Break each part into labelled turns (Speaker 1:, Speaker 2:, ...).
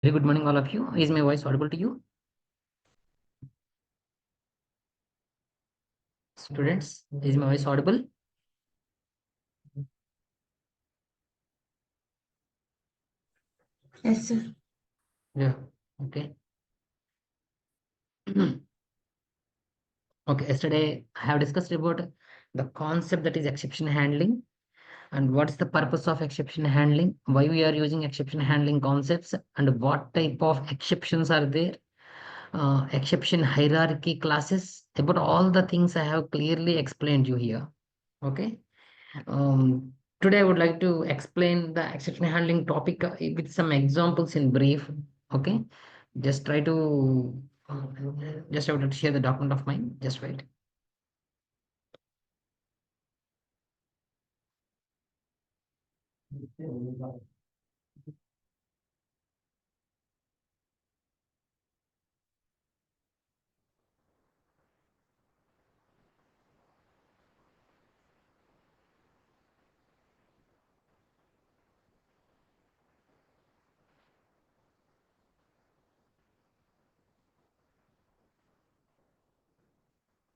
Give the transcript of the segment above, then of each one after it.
Speaker 1: Very good morning, all of you. Is my voice audible to you? Students, is my voice audible?
Speaker 2: Yes, sir.
Speaker 1: Yeah. Okay. Okay. Yesterday, I have discussed about the concept that is exception handling and what's the purpose of exception handling, why we are using exception handling concepts, and what type of exceptions are there, exception hierarchy classes. About all the things I have clearly explained you here. Okay. Um, Today I would like to explain the exception handling topic with some examples in brief. Okay, just try to just I would like to share the document of mine. Just wait.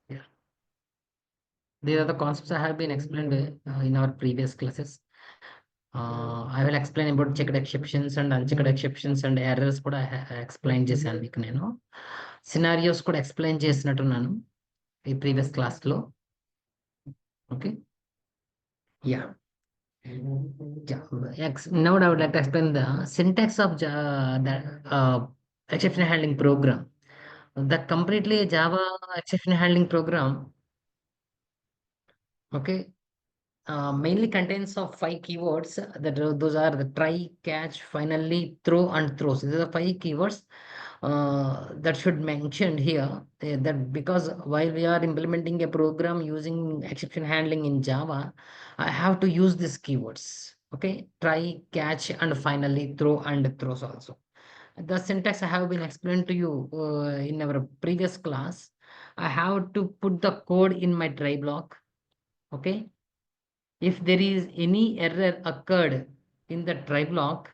Speaker 1: Yeah, these are the concepts I have been explained in our previous classes. I will explain about checked exceptions and unchecked exceptions and errors కూడా explain చేశాను మీకు నేను scenarios కూడా explain చేసినట్టున్నాను ఈ previous class లో. Okay. Yeah. Now I would like to explain the syntax of the exception handling program. The completely Java exception handling program, okay, mainly contains of 5 keywords. Those are the try, catch, finally, throw, and throws. These are the 5 keywords that should mentioned here. That because while we are implementing a program using exception handling in Java, I have to use these keywords. Okay, try, catch, and finally throw and throws also. The syntax I have been explained to you in our previous class. I have to put the code in my try block. Okay, if there is any error occurred in the try block,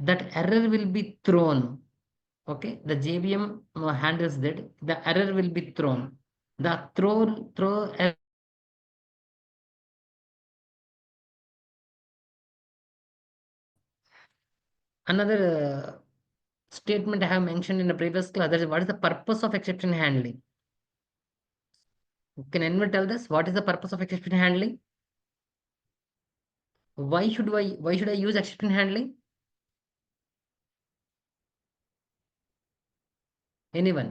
Speaker 1: that error will be thrown. Okay, the JVM handles that. The error will be thrown. The throw another statement I have mentioned in the previous class. That is, what is the purpose of exception handling? Can anyone tell us what is the purpose of exception handling? Why should I use exception handling? Anyone?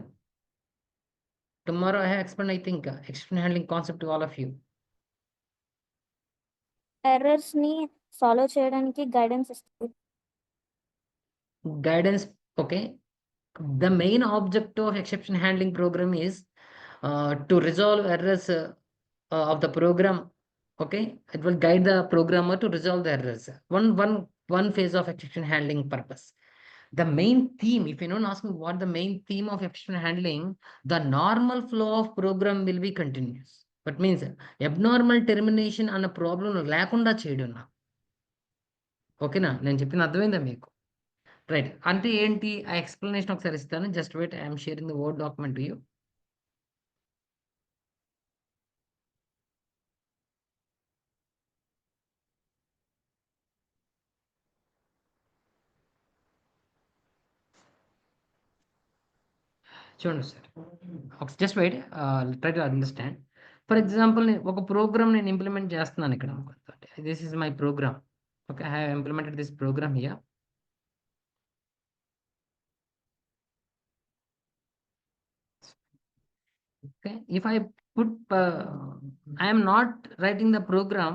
Speaker 1: Tomorrow I have explained, I think, exception handling concept to all of you.
Speaker 2: Errors ని solve చేయడానికి guidance ఇస్తుంది.
Speaker 1: Guidance. Okay, the main objective of exception handling program is to resolve errors of the program. Okay, it will guide the programmer to resolve the errors. One phase of exception handling purpose. The main theme, if anyone asks me what the main theme of exception handling, the normal flow of program will be continuous. That means abnormal termination అన్న problem లేకుండా చేయడం నా. ఓకేనా, నేను చెప్పిన అర్థమైందా మీకు? Right, అంటే ఏంటి ఆ ఎక్స్ప్లెనేషన్ ఒకసారి ఇస్తాను. Just wait, I'm sharing the word document to you. చూడండి sir, just wait, try to understand. For example, ఒక ప్రోగ్రామ్ నేను ఇంప్లిమెంట్ చేస్తున్నాను ఇక్కడ. This is my program. Okay, I have implemented this program here. Okay, if I put I am not writing the program,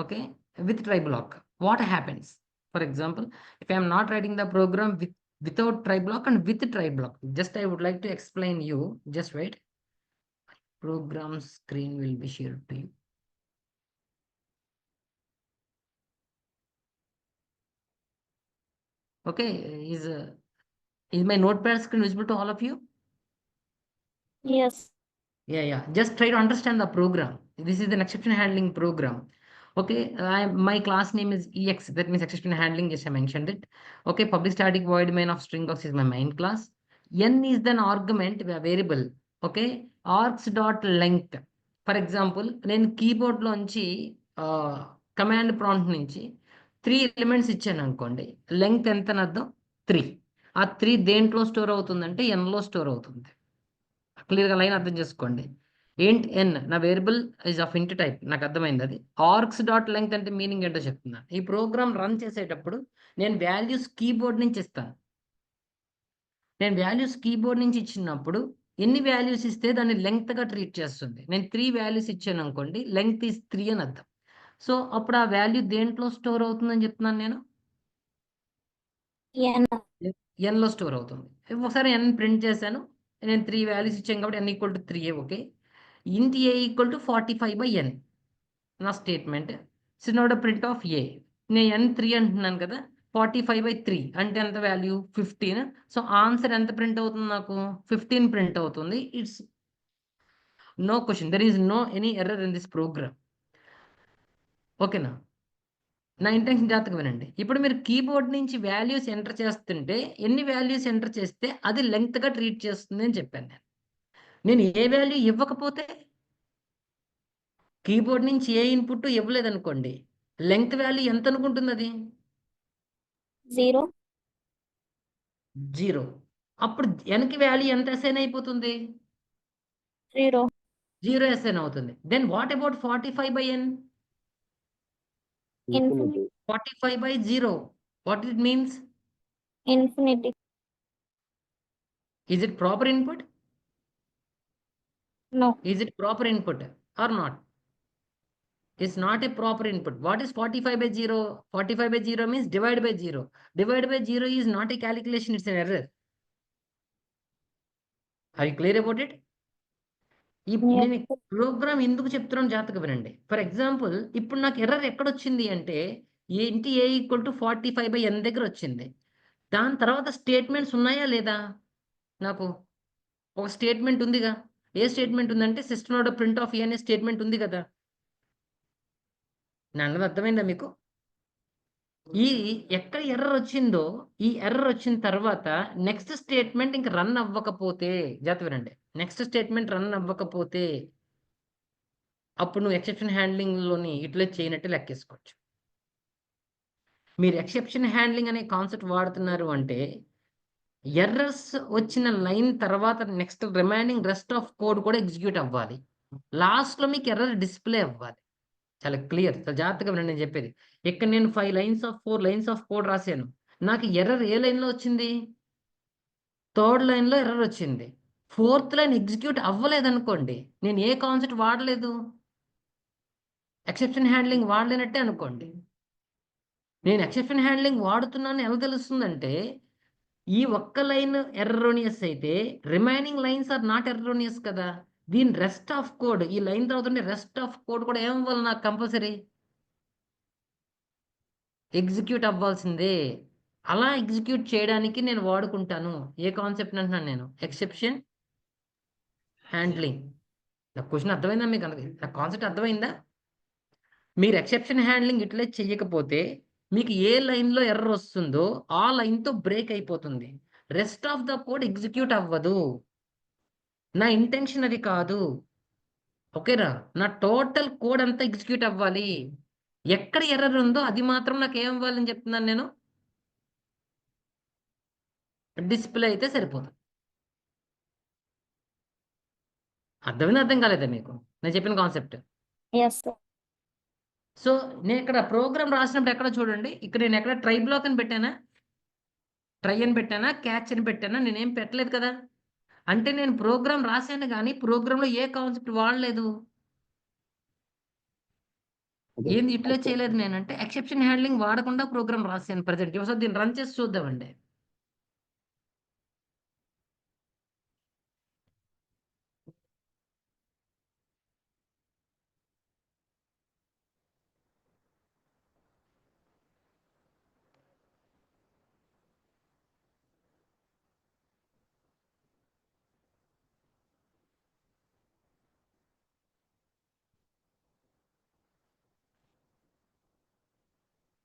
Speaker 1: okay, with try block, what happens? For example, if I am not writing the program without try block and with try block, just I would like to explain you. Just wait, program screen will be shared to you. Okay, is my notepad screen visible to all of you?
Speaker 2: Yes.
Speaker 1: Yeah, just try to understand the program. This is an exception handling program. Okay, my class name is EX, that means exception handling, just I mentioned it. Okay, public static void main of string box is my main class. N is an argument variable. Okay, args dot length. For example, నేను keyboard లోంచి command prompt నుంచి 3 elements ఇచ్చాను అనుకోండి, length ఎంత అని అర్థం 3. ఆ 3 దేంట్లో స్టోర్ అవుతుందంటే n లో స్టోర్ అవుతుంది. క్లియర్గా లైన్ అర్థం చేసుకోండి. ఏంటి ఎన్ నా వేరియబుల్ ఇస్ ఆఫ్ ఇంట్ టైప్, నాకు అర్థమైంది అది. ఆర్క్స్ డాట్ లెంగ్త్ అంటే మీనింగ్ ఏంటో చెప్తున్నా. ఈ ప్రోగ్రామ్ రన్ చేసేటప్పుడు నేను వాల్యూస్ కీబోర్డ్ నుంచి ఇస్తాను. నేను వాల్యూస్ కీబోర్డ్ నుంచి ఇచ్చినప్పుడు ఎన్ని వాల్యూస్ ఇస్తే దాన్ని లెంగ్త్ గా ట్రీట్ చేస్తుంది. నేను 3 వాల్యూస్ ఇచ్చాను అనుకోండి, లెంగ్త్ ఈస్ 3 అని అర్థం. సో అప్పుడు ఆ వాల్యూ దేంట్లో స్టోర్ అవుతుందని చెప్తున్నాను నేను,
Speaker 2: n
Speaker 1: ఎన్లో స్టోర్ అవుతుంది. ఒకసారి ఎన్ ప్రింట్ చేశాను, నేను 3 వాల్యూస్ ఇచ్చాను కాబట్టి ఎన్ ఈక్వల్ టు 3 ఓకే. ఇంట్ ఏ ఈక్వల్ టు 45/n నా statement. So now print of A, నేను ఎన్ 3 అంటున్నాను కదా, 45/3 అంటే ఎంత వాల్యూ 15. సో ఆన్సర్ ఎంత ప్రింట్ అవుతుంది నాకు, 15 ప్రింట్ అవుతుంది. It's no question, there is no any error in this program. ఓకేనా, నా ఇంటెన్షన్ జాగ్రత్తగా వినండి. ఇప్పుడు మీరు కీబోర్డ్ నుంచి వాల్యూస్ ఎంటర్ చేస్తుంటే ఎన్ని వాల్యూస్ ఎంటర్ చేస్తే అది లెంగ్త్గా ట్రీట్ చేస్తుంది అని చెప్పాను నేను. నేను ఏ వాల్యూ ఇవ్వకపోతే, కీబోర్డ్ నుంచి ఏ ఇన్పుట్ ఇవ్వలేదనుకోండి, లెంగ్త్ వాల్యూ ఎంత అనుకుంటుంది అది
Speaker 2: 0
Speaker 1: 0. అప్పుడు ఎన్కి వాల్యూ ఎంత అసైన్ అయిపోతుంది,
Speaker 2: 0
Speaker 1: 0 అసైన్ అవుతుంది. Then what about 45/n,
Speaker 2: infinity
Speaker 1: 45/0, what it means,
Speaker 2: infinity
Speaker 1: is it proper input,
Speaker 2: no
Speaker 1: is it proper input or not? Is not a proper input. What is 45/0? 45/0 means divide by 0. Divide by 0 is not a calculation, it's an error. Are you clear about it? నేను
Speaker 2: yes
Speaker 1: programme ఎందుకు చెప్తున్నాను జాగ్రత్తగా వినండి. For example ఇప్పుడు నాకు error ఎక్కడొచ్చింది అంటే, ఏంటి ఏ equal to 45/n దగ్గర వచ్చింది. దాని తర్వాత స్టేట్మెంట్స్ ఉన్నాయా లేదా, నాకు ఒక స్టేట్మెంట్ ఉందిగా. ఏ స్టేట్మెంట్ ఉందంటే సిస్టమ్ ప్రింట్ ఆఫ్ ఏ అనే స్టేట్మెంట్ ఉంది కదా. నా అన్నది అర్థమైందా మీకు? ఈ ఎక్కడ ఎర్రర్ వచ్చిందో, ఈ ఎర్రర్ వచ్చిన తర్వాత నెక్స్ట్ స్టేట్మెంట్ ఇంక రన్ అవ్వకపోతే, జాగ్రత్త వినండి, నెక్స్ట్ స్టేట్మెంట్ రన్ అవ్వకపోతే అప్పుడు నువ్వు ఎక్సెప్షన్ హ్యాండ్లింగ్లోని యూటిలైజ్ చేయనట్టు లెక్కేసుకోవచ్చు. మీరు ఎక్సెప్షన్ హ్యాండ్లింగ్ అనే కాన్సెప్ట్ వాడుతున్నారు అంటే, ఎర్రర్స్ వచ్చిన లైన్ తర్వాత next remaining rest of code కూడా ఎగ్జిక్యూట్ అవ్వాలి. లాస్ట్లో మీకు ఎర్రర్ డిస్ప్లే అవ్వాలి. చాలా క్లియర్, చాలా జాగ్రత్తగా వినండి నేను చెప్పేది. ఇక్కడ నేను 4 లైన్స్ ఆఫ్ కోడ్ రాశాను. నాకు ఎర్రర్ ఏ లైన్లో వచ్చింది, థర్డ్ లైన్లో ఎర్రర్ వచ్చింది. ఫోర్త్ లైన్ ఎగ్జిక్యూట్ అవ్వలేదనుకోండి, నేను ఏ కాన్సెప్ట్ వాడలేదు, ఎక్సెప్షన్ హ్యాండ్లింగ్ వాడలేనట్టే అనుకోండి. నేను ఎక్సెప్షన్ హ్యాండ్లింగ్ వాడుతున్నాను ఎలా తెలుస్తుందంటే, ఈ ఒక్క లైన్ ఎర్రోనియస్ అయితే రిమైనింగ్ లైన్స్ ఆర్ నాట్ ఎర్రోనియస్ కదా. దీని రెస్ట్ ఆఫ్ కోడ్, ఈ లైన్ తర్వాత రెస్ట్ ఆఫ్ కోడ్ కూడా ఏమవ్వాలి నాకు, కంపల్సరీ ఎగ్జిక్యూట్ అవ్వాల్సిందే. అలా ఎగ్జిక్యూట్ చేయడానికి నేను వాడుకుంటాను ఏ కాన్సెప్ట్ అంటున్నాను నేను, ఎక్సెప్షన్ హ్యాండ్లింగ్. నా క్వశ్చన్ అర్థమైందా మీకు, నా కాన్సెప్ట్ అర్థమైందా? మీరు ఎక్సెప్షన్ హ్యాండ్లింగ్ యూటిలైజ్ చేయకపోతే మీకు ఏ లైన్లో ఎర్రర్ వస్తుందో ఆ లైన్తో బ్రేక్ అయిపోతుంది. Rest of the code execute అవ్వదు. నా ఇంటెన్షన్ అది కాదు. ఓకేనా, నా టోటల్ కోడ్ అంతా ఎగ్జిక్యూట్ అవ్వాలి. ఎక్కడ ఎర్రర్ ఉందో అది మాత్రం నాకు ఏం అవ్వాలని చెప్తున్నాను నేను, డిస్ప్లే అయితే సరిపోతుంది. అర్థమైందా, అర్థం కాలేదా మీకు నేను చెప్పిన కాన్సెప్ట్?
Speaker 2: yes sir
Speaker 1: సో నేను ఇక్కడ ప్రోగ్రామ్ రాసినప్పుడు ఎక్కడ చూడండి, ఇక్కడ నేను ఎక్కడ ట్రై బ్లాక్ అని పెట్టానా, ట్రై అని పెట్టానా, క్యాచ్ అని పెట్టానా, నేనేం పెట్టలేదు కదా. అంటే నేను ప్రోగ్రామ్ రాశాను కానీ ప్రోగ్రాంలో ఏ కాన్సెప్ట్ వాడలేదు, ఏంది యూటిలైజ్ చేయలేదు. నేనంటే ఎక్సెప్షన్ హ్యాండ్లింగ్ వాడకుండా ప్రోగ్రామ్ రాశాను ప్రజెంట్. ఒకసారి దీన్ని రన్ చేసి చూద్దామండి.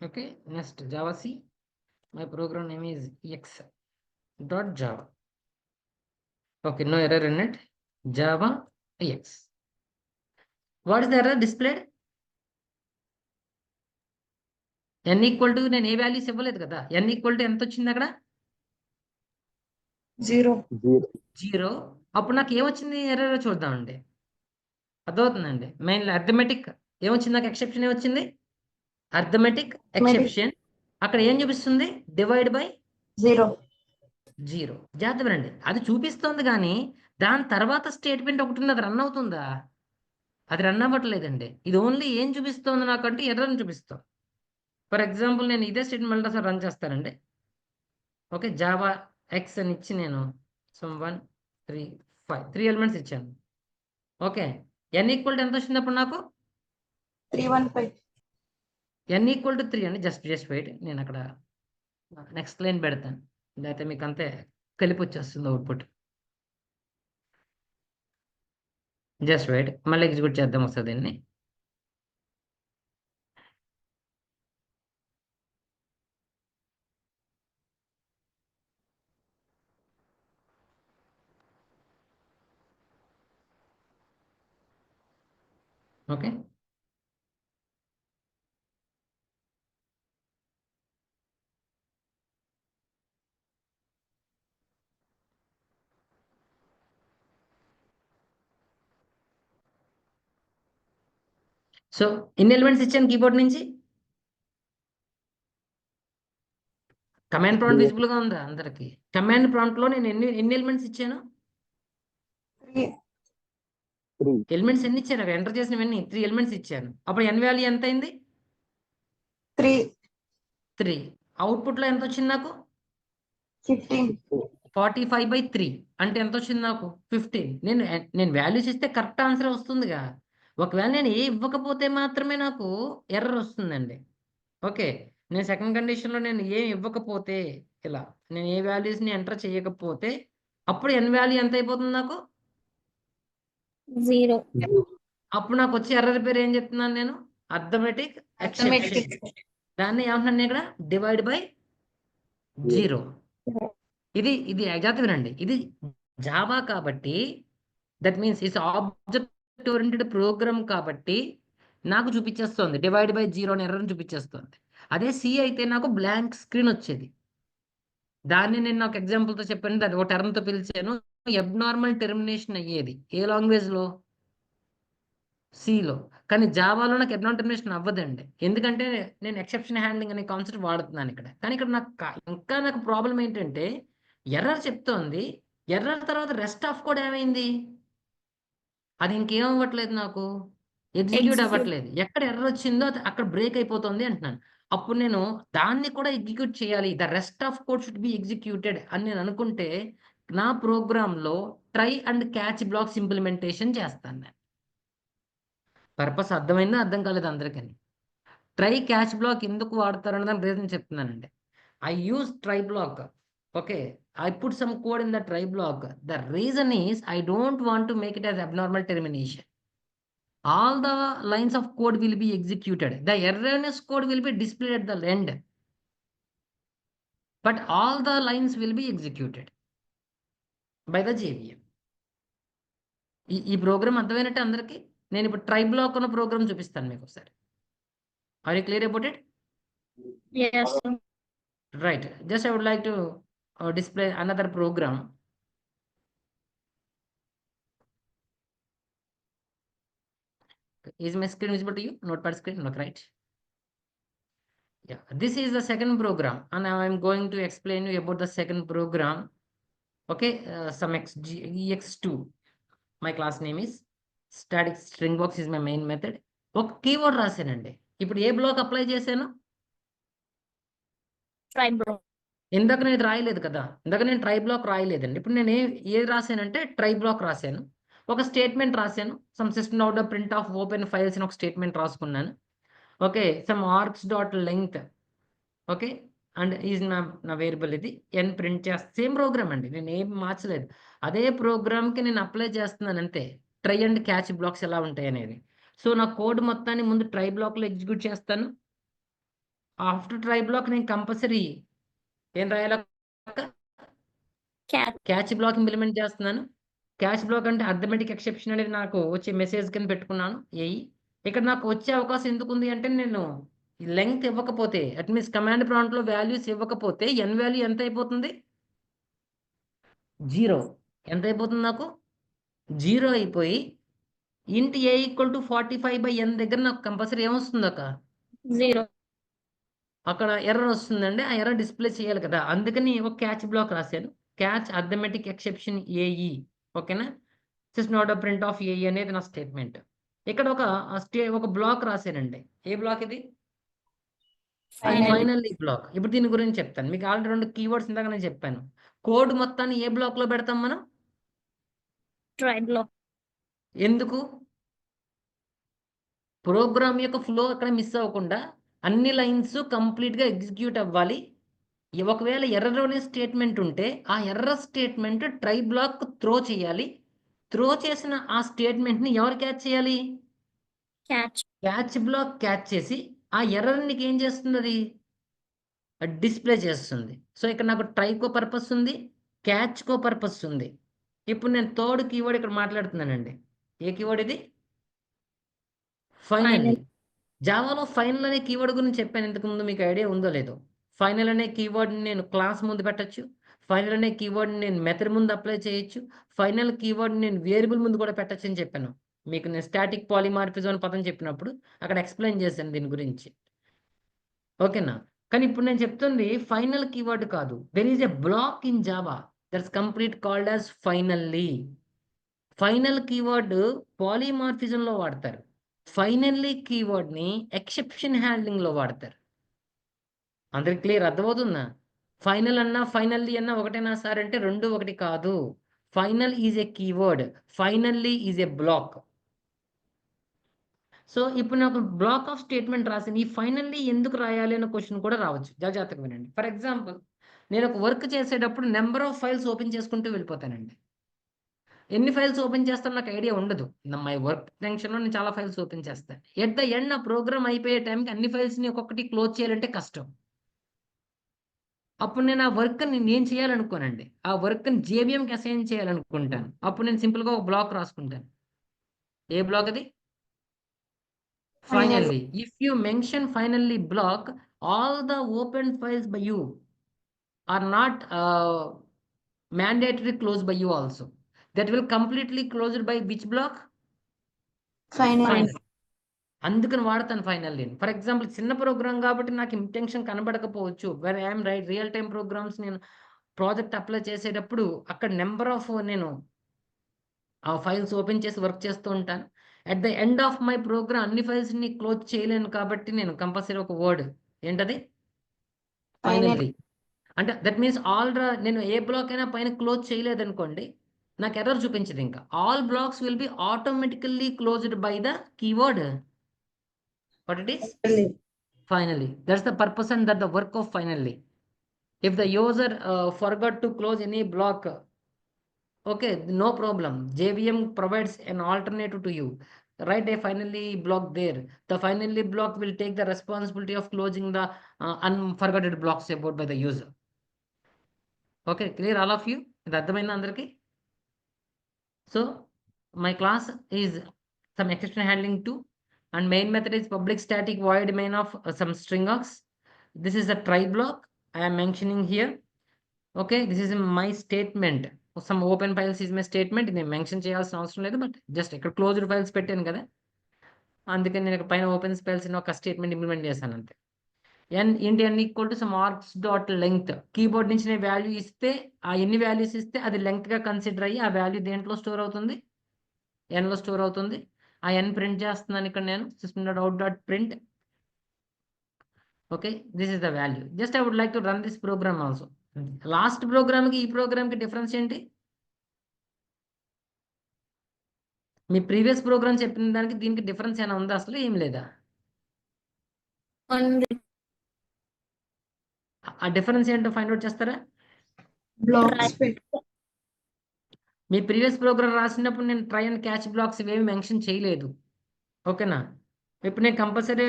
Speaker 1: Okay, next Java C. My program name is x.java. Okay, no error in it. Java x. What is the error displayed? n equal to నేను ఏ వాల్యూస్ ఇవ్వలేదు కదా. n ఈక్వల్ టు ఎంత వచ్చింది అక్కడ? 0. అప్పుడు నాకు ఏమొచ్చింది ఎర్రర్ చూద్దామండి. అర్థమవుతుందండి. మెయిన్లీ అర్థమెటిక్ ఏమొచ్చింది, నాకు ఎక్సెప్షన్ ఏమొచ్చింది? Arithmetic exception. అక్కడ ఏం చూపిస్తుంది? Divide by
Speaker 3: 0.
Speaker 1: జాగ్రత్త వినండి. అది చూపిస్తుంది కానీ దాని తర్వాత స్టేట్మెంట్ ఒకటి ఉంది, అది రన్ అవుతుందా? అది రన్ అవ్వట్లేదండి. ఇది ఓన్లీ ఏం చూపిస్తుంది నాకంటే ఎర్రర్ని చూపిస్తాం. ఫర్ ఎగ్జాంపుల్ నేను ఇదే స్టేట్మెంట్ మళ్ళీ రన్ చేస్తానండి. ఓకే, జావా ఎక్స్ అని ఇచ్చి నేను 1 3 5 3 ఎలిమెంట్స్ ఇచ్చాను. ఓకే, n ఈక్వల్ టు ఎంత వచ్చింది అప్పుడు నాకు?
Speaker 3: 315.
Speaker 1: n ఈక్వల్ టు 3 అండి. జస్ట్ వెయిట్, నేను అక్కడ నెక్స్ట్ లైన్ పెడతాను. లేకపోతే మీకు అంతే కలిపి వచ్చేస్తుంది అవుట్పుట్. జస్ట్ వెయిట్, మళ్ళీ ఎగ్జిక్యూట్ చేద్దాం వస్తుంది దీన్ని. ఓకే, సో ఎన్ని ఎలిమెంట్స్ ఇచ్చాను కీబోర్డ్ నుంచి? కమాండ్ ప్రాంప్ట్ విజిబుల్ గా ఉందా అందరికి? కమాండ్ ప్రాంప్ట్ లో నేను ఎన్ని ఎలిమెంట్స్ ఇచ్చాను?
Speaker 3: 3.
Speaker 1: ఎలిమెంట్స్ ఎన్ని ఇచ్చాను? అక్కడ ఎంటర్ చేసినవన్నీ 3 ఎలిమెంట్స్ ఇచ్చాను. అప్పుడు n వాల్యూ ఎంత అయింది? 3. అవుట్పుట్ లో ఎంత వచ్చింది నాకు?
Speaker 3: 15.
Speaker 1: 45/3 అంటే ఎంత వచ్చింది నాకు? 15. నేను వాల్యూస్ ఇస్తే కరెక్ట్ ఆన్సర్ వస్తుందిగా. ఒకవేళ నేను ఏ ఇవ్వకపోతే మాత్రమే నాకు ఎర్రర్ వస్తుందండి. ఓకే, నేను సెకండ్ కండిషన్లో నేను ఏం ఇవ్వకపోతే, ఇలా నేను ఏ వాల్యూస్ని ఎంటర్ చేయకపోతే అప్పుడు n వాల్యూ ఎంత అయిపోతుంది నాకు?
Speaker 2: 0.
Speaker 1: అప్పుడు నాకు వచ్చే ఎర్రర్ పేరు ఏం చెప్తున్నాను నేను? Arithmetic exception. దాన్ని ఏమంటున్నాను ఇక్కడ? Divide by 0. ఇది జాగ్రత్త వినండి. ఇది జావా కాబట్టి, that means it's object oriented program కాబట్టి నాకు చూపించేస్తుంది డివైడ్ బై 0 అని ఎర్రర్ని చూపించేస్తుంది. అదే సి అయితే నాకు బ్లాంక్ స్క్రీన్ వచ్చేది. దాన్ని నేను నాకు ఎగ్జాంపుల్తో చెప్పాను, దాన్ని ఒక టర్మ్తో పిలిచాను. అబ్నార్మల్ టెర్మినేషన్ అయ్యేది ఏ లాంగ్వేజ్లో? సిలో. కానీ జావాలో నాకు అబ్నార్మల్ టెర్మినేషన్ అవ్వదండి. ఎందుకంటే నేను ఎక్సెప్షన్ హ్యాండ్లింగ్ అనే కాన్సెప్ట్ వాడుతున్నాను ఇక్కడ. కానీ ఇక్కడ నాకు ప్రాబ్లం ఏంటంటే ఎర్రర్ చెప్తోంది. ఎర్రర్ తర్వాత రెస్ట్ ఆఫ్ కోడ్ ఏమైంది? అది ఇంకేం అవ్వట్లేదు, నాకు ఎగ్జిక్యూట్ అవ్వట్లేదు. ఎక్కడ ఎర్రర్ వచ్చిందో అక్కడ బ్రేక్ అయిపోతుంది అంటున్నాను. అప్పుడు నేను దాన్ని కూడా ఎగ్జిక్యూట్ చేయాలి. The rest of code should be executed అని నేను అనుకుంటే నా ప్రోగ్రాంలో try and catch blocks implementation చేస్తాను నేను. పర్పస్ అర్థమైందా, అర్థం కాలేదు అందరికని? ట్రై క్యాచ్ బ్లాక్ ఎందుకు వాడతారని దాని రీజన్ చెప్తున్నానండి. I use try block. Okay, I put some code in the try block. The reason is I don't want to make it as abnormal termination. All the lines of code will be executed. The erroneous code will be displayed at the end. But all the lines will be executed by the JVM. ఈ programme అర్థమైనట్టు అందరికీ? నేను ఇప్పుడు try black ఉన్న programme చూపిస్తాను మీకు ఒకసారి. Are you clear about it?
Speaker 2: Yes.
Speaker 1: Right. Just I would like to display another program. Is my screen visible to you? Notepad screen, look right. Yeah, this is the second program, and now I'm going to explain you about the second program. Okay, some ex2. My class name is static string box is my main method. ఒక keyword రాశానండి. ఇప్పుడు ఏ black apply చేశాను?
Speaker 2: Try block.
Speaker 1: ఇందాక నేను రాయలేదు కదా, ఇందాక నేను try black రాయలేదండి. ఇప్పుడు నేను ఏది రాశానంటే ట్రై బ్లాక్ రాశాను. ఒక స్టేట్మెంట్ రాశాను. Some system out print of open files అని ఒక స్టేట్మెంట్ రాసుకున్నాను. Okay, some arcs dot length. Okay, and is నా వేరియబుల్ ఇది ఎన్ ప్రింట్ చేస్తే సేమ్ ప్రోగ్రామ్ అండి, నేను ఏం మార్చలేదు. అదే ప్రోగ్రామ్కి నేను అప్లై చేస్తున్నాను అంతే. ట్రై అండ్ క్యాచ్ బ్లాక్స్ ఎలా ఉంటాయి అనేది. సో నా కోడ్ మొత్తాన్ని ముందు ట్రై బ్లాక్లో ఎగ్జిక్యూట్ చేస్తాను. ఆఫ్టర్ ట్రై బ్లాక్ నేను కంపల్సరీ ఏం రాయాలి?
Speaker 2: క్యాచ్
Speaker 1: క్యాచ్ బ్లాక్ ఇంప్లిమెంట్ చేస్తున్నాను. క్యాచ్ బ్లాక్ అంటే అర్థమెటిక్ ఎక్సెప్షన్ అనేది నాకు వచ్చే మెసేజ్ కింద పెట్టుకున్నాను. ఏఈ ఇక్కడ నాకు వచ్చే అవకాశం ఎందుకు ఉంది అంటే నేను లెంగ్త్ ఇవ్వకపోతే అట్ మీన్స్ కమాండ్ ప్రాంప్ట్ లో వాల్యూస్ ఇవ్వకపోతే ఎన్ వాల్యూ ఎంత అయిపోతుంది? 0. ఎంత అయిపోతుంది నాకు? 0 అయిపోయి ఇంట్ ఏ ఈక్వల్ టు 45/n దగ్గర నాకు కంపల్సరీ ఏమొస్తుంది అక్క?
Speaker 2: 0.
Speaker 1: అక్కడ ఎర్రర్ వస్తుందండి. ఆ ఎర్రర్ డిస్ప్లే చేయాలి కదా, అందుకని ఒక క్యాచ్ బ్లాక్ రాశాను. Catch arithmetic exception AE. ఓకేనా? This not a print of AE అనేది నా స్టేట్మెంట్. ఇక్కడ ఒక బ్లాక్ రాశానండి. ఏ బ్లాక్ ఇది? Finally block. ఇప్పుడు దీని గురించి చెప్తాను. మీకు ఆల్రెడీ 2 కీవర్డ్స్ ఇందాక నేను చెప్పాను. కోడ్ మొత్తాన్ని ఏ బ్లాక్ లో పెడతాం మనం?
Speaker 2: Try block.
Speaker 1: ఎందుకు? ప్రోగ్రామ్ యొక్క ఫ్లో అక్కడ మిస్ అవ్వకుండా అన్ని లైన్స్ కంప్లీట్గా ఎగ్జిక్యూట్ అవ్వాలి. ఒకవేళ ఎర్రర్ స్టేట్మెంట్ ఉంటే ఆ error statement try block throw చేయాలి. త్రో చేసిన ఆ స్టేట్మెంట్ని ఎవరు క్యాచ్ చేయాలి? క్యాచ్ బ్లాక్ క్యాచ్ చేసి ఆ ఎర్రర్ని ఏం చేస్తుంది? అది డిస్ప్లే చేస్తుంది. సో ఇక్కడ నాకు ట్రైకో పర్పస్ ఉంది, క్యాచ్కో పర్పస్ ఉంది. ఇప్పుడు నేను థర్డ్ కీవర్డ్ ఇక్కడ మాట్లాడుతున్నానండి. ఏ కీవర్డ్ ఇది? ఫైనల్లీ. జావాలో ఫైనల్ అనే కీవర్డ్ గురించి చెప్పాను ఇంతకుముందు, మీకు ఐడియా ఉందో లేదో. ఫైనల్ అనే కీవర్డ్ని నేను క్లాస్ ముందు పెట్టచ్చు. ఫైనల్ అనే కీవర్డ్ని నేను మెథడ్ ముందు అప్లై చేయొచ్చు. ఫైనల్ కీవర్డ్ని నేను వేరియబుల్ ముందు కూడా పెట్టచ్చు అని చెప్పాను. మీకు నేను స్టాటిక్ పాలిమార్ఫిజం అని పదం చెప్పినప్పుడు అక్కడ ఎక్స్ప్లెయిన్ చేశాను దీని గురించి. ఓకేనా? కానీ ఇప్పుడు నేను చెప్తుంది ఫైనల్ కీవర్డ్ కాదు. There is a block in Java that's complete called as finally. Final keyword పాలిమార్ఫిజంలో వాడతారు. ఫైనల్లీ కీవర్డ్ని ఎక్సెప్షన్ హ్యాండ్లింగ్లో వాడతారు. అందరికి క్లియర్ అర్థమవుతుందా? ఫైనల్ అన్నా ఫైనల్లీ అన్నా ఒకటేనా సార్ అంటే 2 ఒకటి కాదు. Final is a keyword, finally is a block. So ఇప్పుడు నాకు బ్లాక్ ఆఫ్ స్టేట్మెంట్ రాసింది. ఈ ఫైనల్లీ ఎందుకు రాయాలి అనే క్వశ్చన్ కూడా రావచ్చు. జాగ్రత్తగా వినండి. ఫర్ ఎగ్జాంపుల్ నేను ఒక వర్క్ చేసేటప్పుడు నెంబర్ ఆఫ్ ఫైల్స్ ఓపెన్ చేసుకుంటూ వెళ్ళిపోతానండి. ఎన్ని ఫైల్స్ ఓపెన్ చేస్తాను నాకు ఐడియా ఉండదు. మై వర్క్ టెన్షన్లో నేను చాలా ఫైల్స్ ఓపెన్ చేస్తాను. ఎట్ ద ఎండ్ నా ప్రోగ్రామ్ అయిపోయే టైంకి అన్ని ఫైల్స్ని ఒక్కొక్కటి క్లోజ్ చేయాలంటే కష్టం. అప్పుడు నేను ఆ వర్క్ని నేను చేయాలనుకోనండి. ఆ వర్క్ని జేబిఎంకి అసైన్ చేయాలనుకుంటాను. అప్పుడు నేను సింపుల్గా ఒక బ్లాక్ రాసుకుంటాను. ఏ బ్లాక్ అది? Finally. If you mention finally block, all the open files by you are not mandatory close by you also. That will completely closed by which block?
Speaker 3: Final.
Speaker 1: అందుకని వాడతాను ఫైనల్లీ. ఫర్ ఎగ్జాంపుల్ చిన్న program కాబట్టి నాకు intention కనబడకపోవచ్చు. When I'm real time programs నేను project apply చేసేటప్పుడు అక్కడ number of నేను ఆ ఫైల్స్ ఓపెన్ చేసి వర్క్ చేస్తూ ఉంటాను. At the end of my program అన్ని ఫైల్స్ని క్లోజ్ చేయలేను కాబట్టి నేను కంపల్సరీ ఒక వర్డ్ ఏంటది? ఫైనల్లీ. అంటే దట్ మీన్స్ నేను ఏ బ్లాక్ అయినా పైన క్లోజ్ చేయలేదనుకోండి, నాకు ఎర్రర్ చూపించదు. ఇంకా all blocks will be automatically closed by the keyword what it is? Finally. That's the purpose and that the work of finally. If the user forgot to close any block, okay, no problem. JVM provides an alternative to you. Write a finally block there. The finally block will take the responsibility of closing the unforgotten blocks about by the user. Okay, clear all of you? ఇది అర్థమైందా అందరికి? So my class is some exception handling 2 and main method is public static void main of some string args. This is a try block I am mentioning here. Okay, this is my statement. Some open files is my statement. నేను mention చేయాల్సిన అవసరం లేదు, but just ఇక్కడ closed files పెట్టాను కదా, అందుకని నేను పైన ఓపెన్ ఫైల్స్ ఒక స్టేట్మెంట్ ఇంప్లిమెంట్ చేశాను అంతే. ఏంటి n equal to some args dot length. Keyboard నుంచి నేను వాల్యూ ఇస్తే ఆ ఎన్ని వాల్యూస్ ఇస్తే అది లెంగ్త్గా కన్సిడర్ అయ్యి ఆ వాల్యూ దేంట్లో స్టోర్ అవుతుంది? ఎన్లో స్టోర్ అవుతుంది. ఆ ఎన్ ప్రింట్ చేస్తున్నాను ఇక్కడ నేను system.out.print. Okay, this is the value. Just I would like to run this program also. Last ప్రోగ్రామ్కి ఈ ప్రోగ్రామ్కి డిఫరెన్స్ ఏంటి? మీ ప్రీవియస్ ప్రోగ్రామ్ చెప్పిన దానికి దీనికి డిఫరెన్స్ ఏమైనా ఉందా? అసలు ఏం లేదా? ఆ డిఫరెన్స్ ఏంటో ఫైండ్ అవుట్ చేస్తారా?
Speaker 3: Blocks.
Speaker 1: మీ ప్రీవియస్ ప్రోగ్రామ్ రాసినప్పుడు నేను ట్రై అండ్ క్యాచ్ బ్లాక్స్ ఇవేమి మెన్షన్ చేయలేదు. ఓకేనా? ఇప్పుడు నేను కంపల్సరీ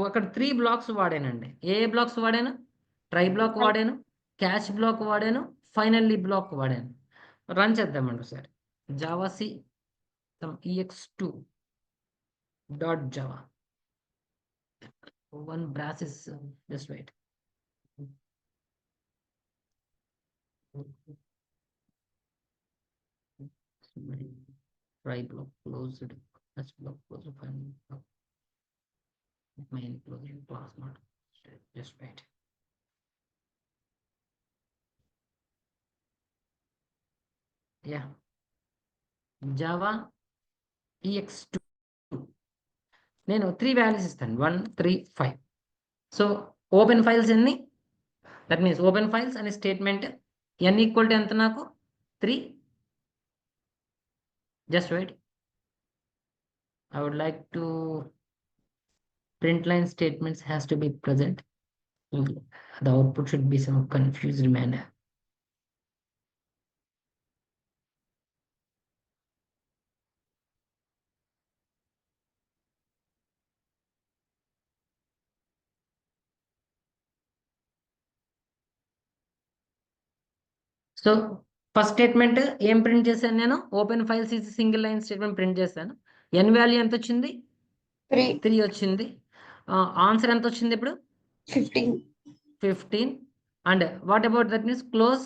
Speaker 1: అక్కడ 3 బ్లాక్స్ వాడానండి. ఏ బ్లాక్స్ వాడాను? ట్రై బ్లాక్ వాడాను, క్యాచ్ బ్లాక్ వాడాను, ఫైనల్లీ బ్లాక్ వాడాను. రన్ చేద్దామండి ఒకసారి. Java C ex2 dot Java. One brass is just wait. Try block closed. That's block closed. Final block. Main closed class not. Just wait. Yeah. Java ex2. నేను 3 values ఇస్తాను. 1, 3, 5. So open files ఎన్ని? That means open files అనే statement n equal to ఎంత నాకు? 3. Just wait. I would like to print line statements has to be present. The output should be some confused manner. So first statement ఏం print చేశాను నేను? Open files is single line statement print చేశాను. ఎన్ value ఎంత వచ్చింది? 3 వచ్చింది. Answer ఎంత వచ్చింది ఇప్పుడు? 15. And what about that means close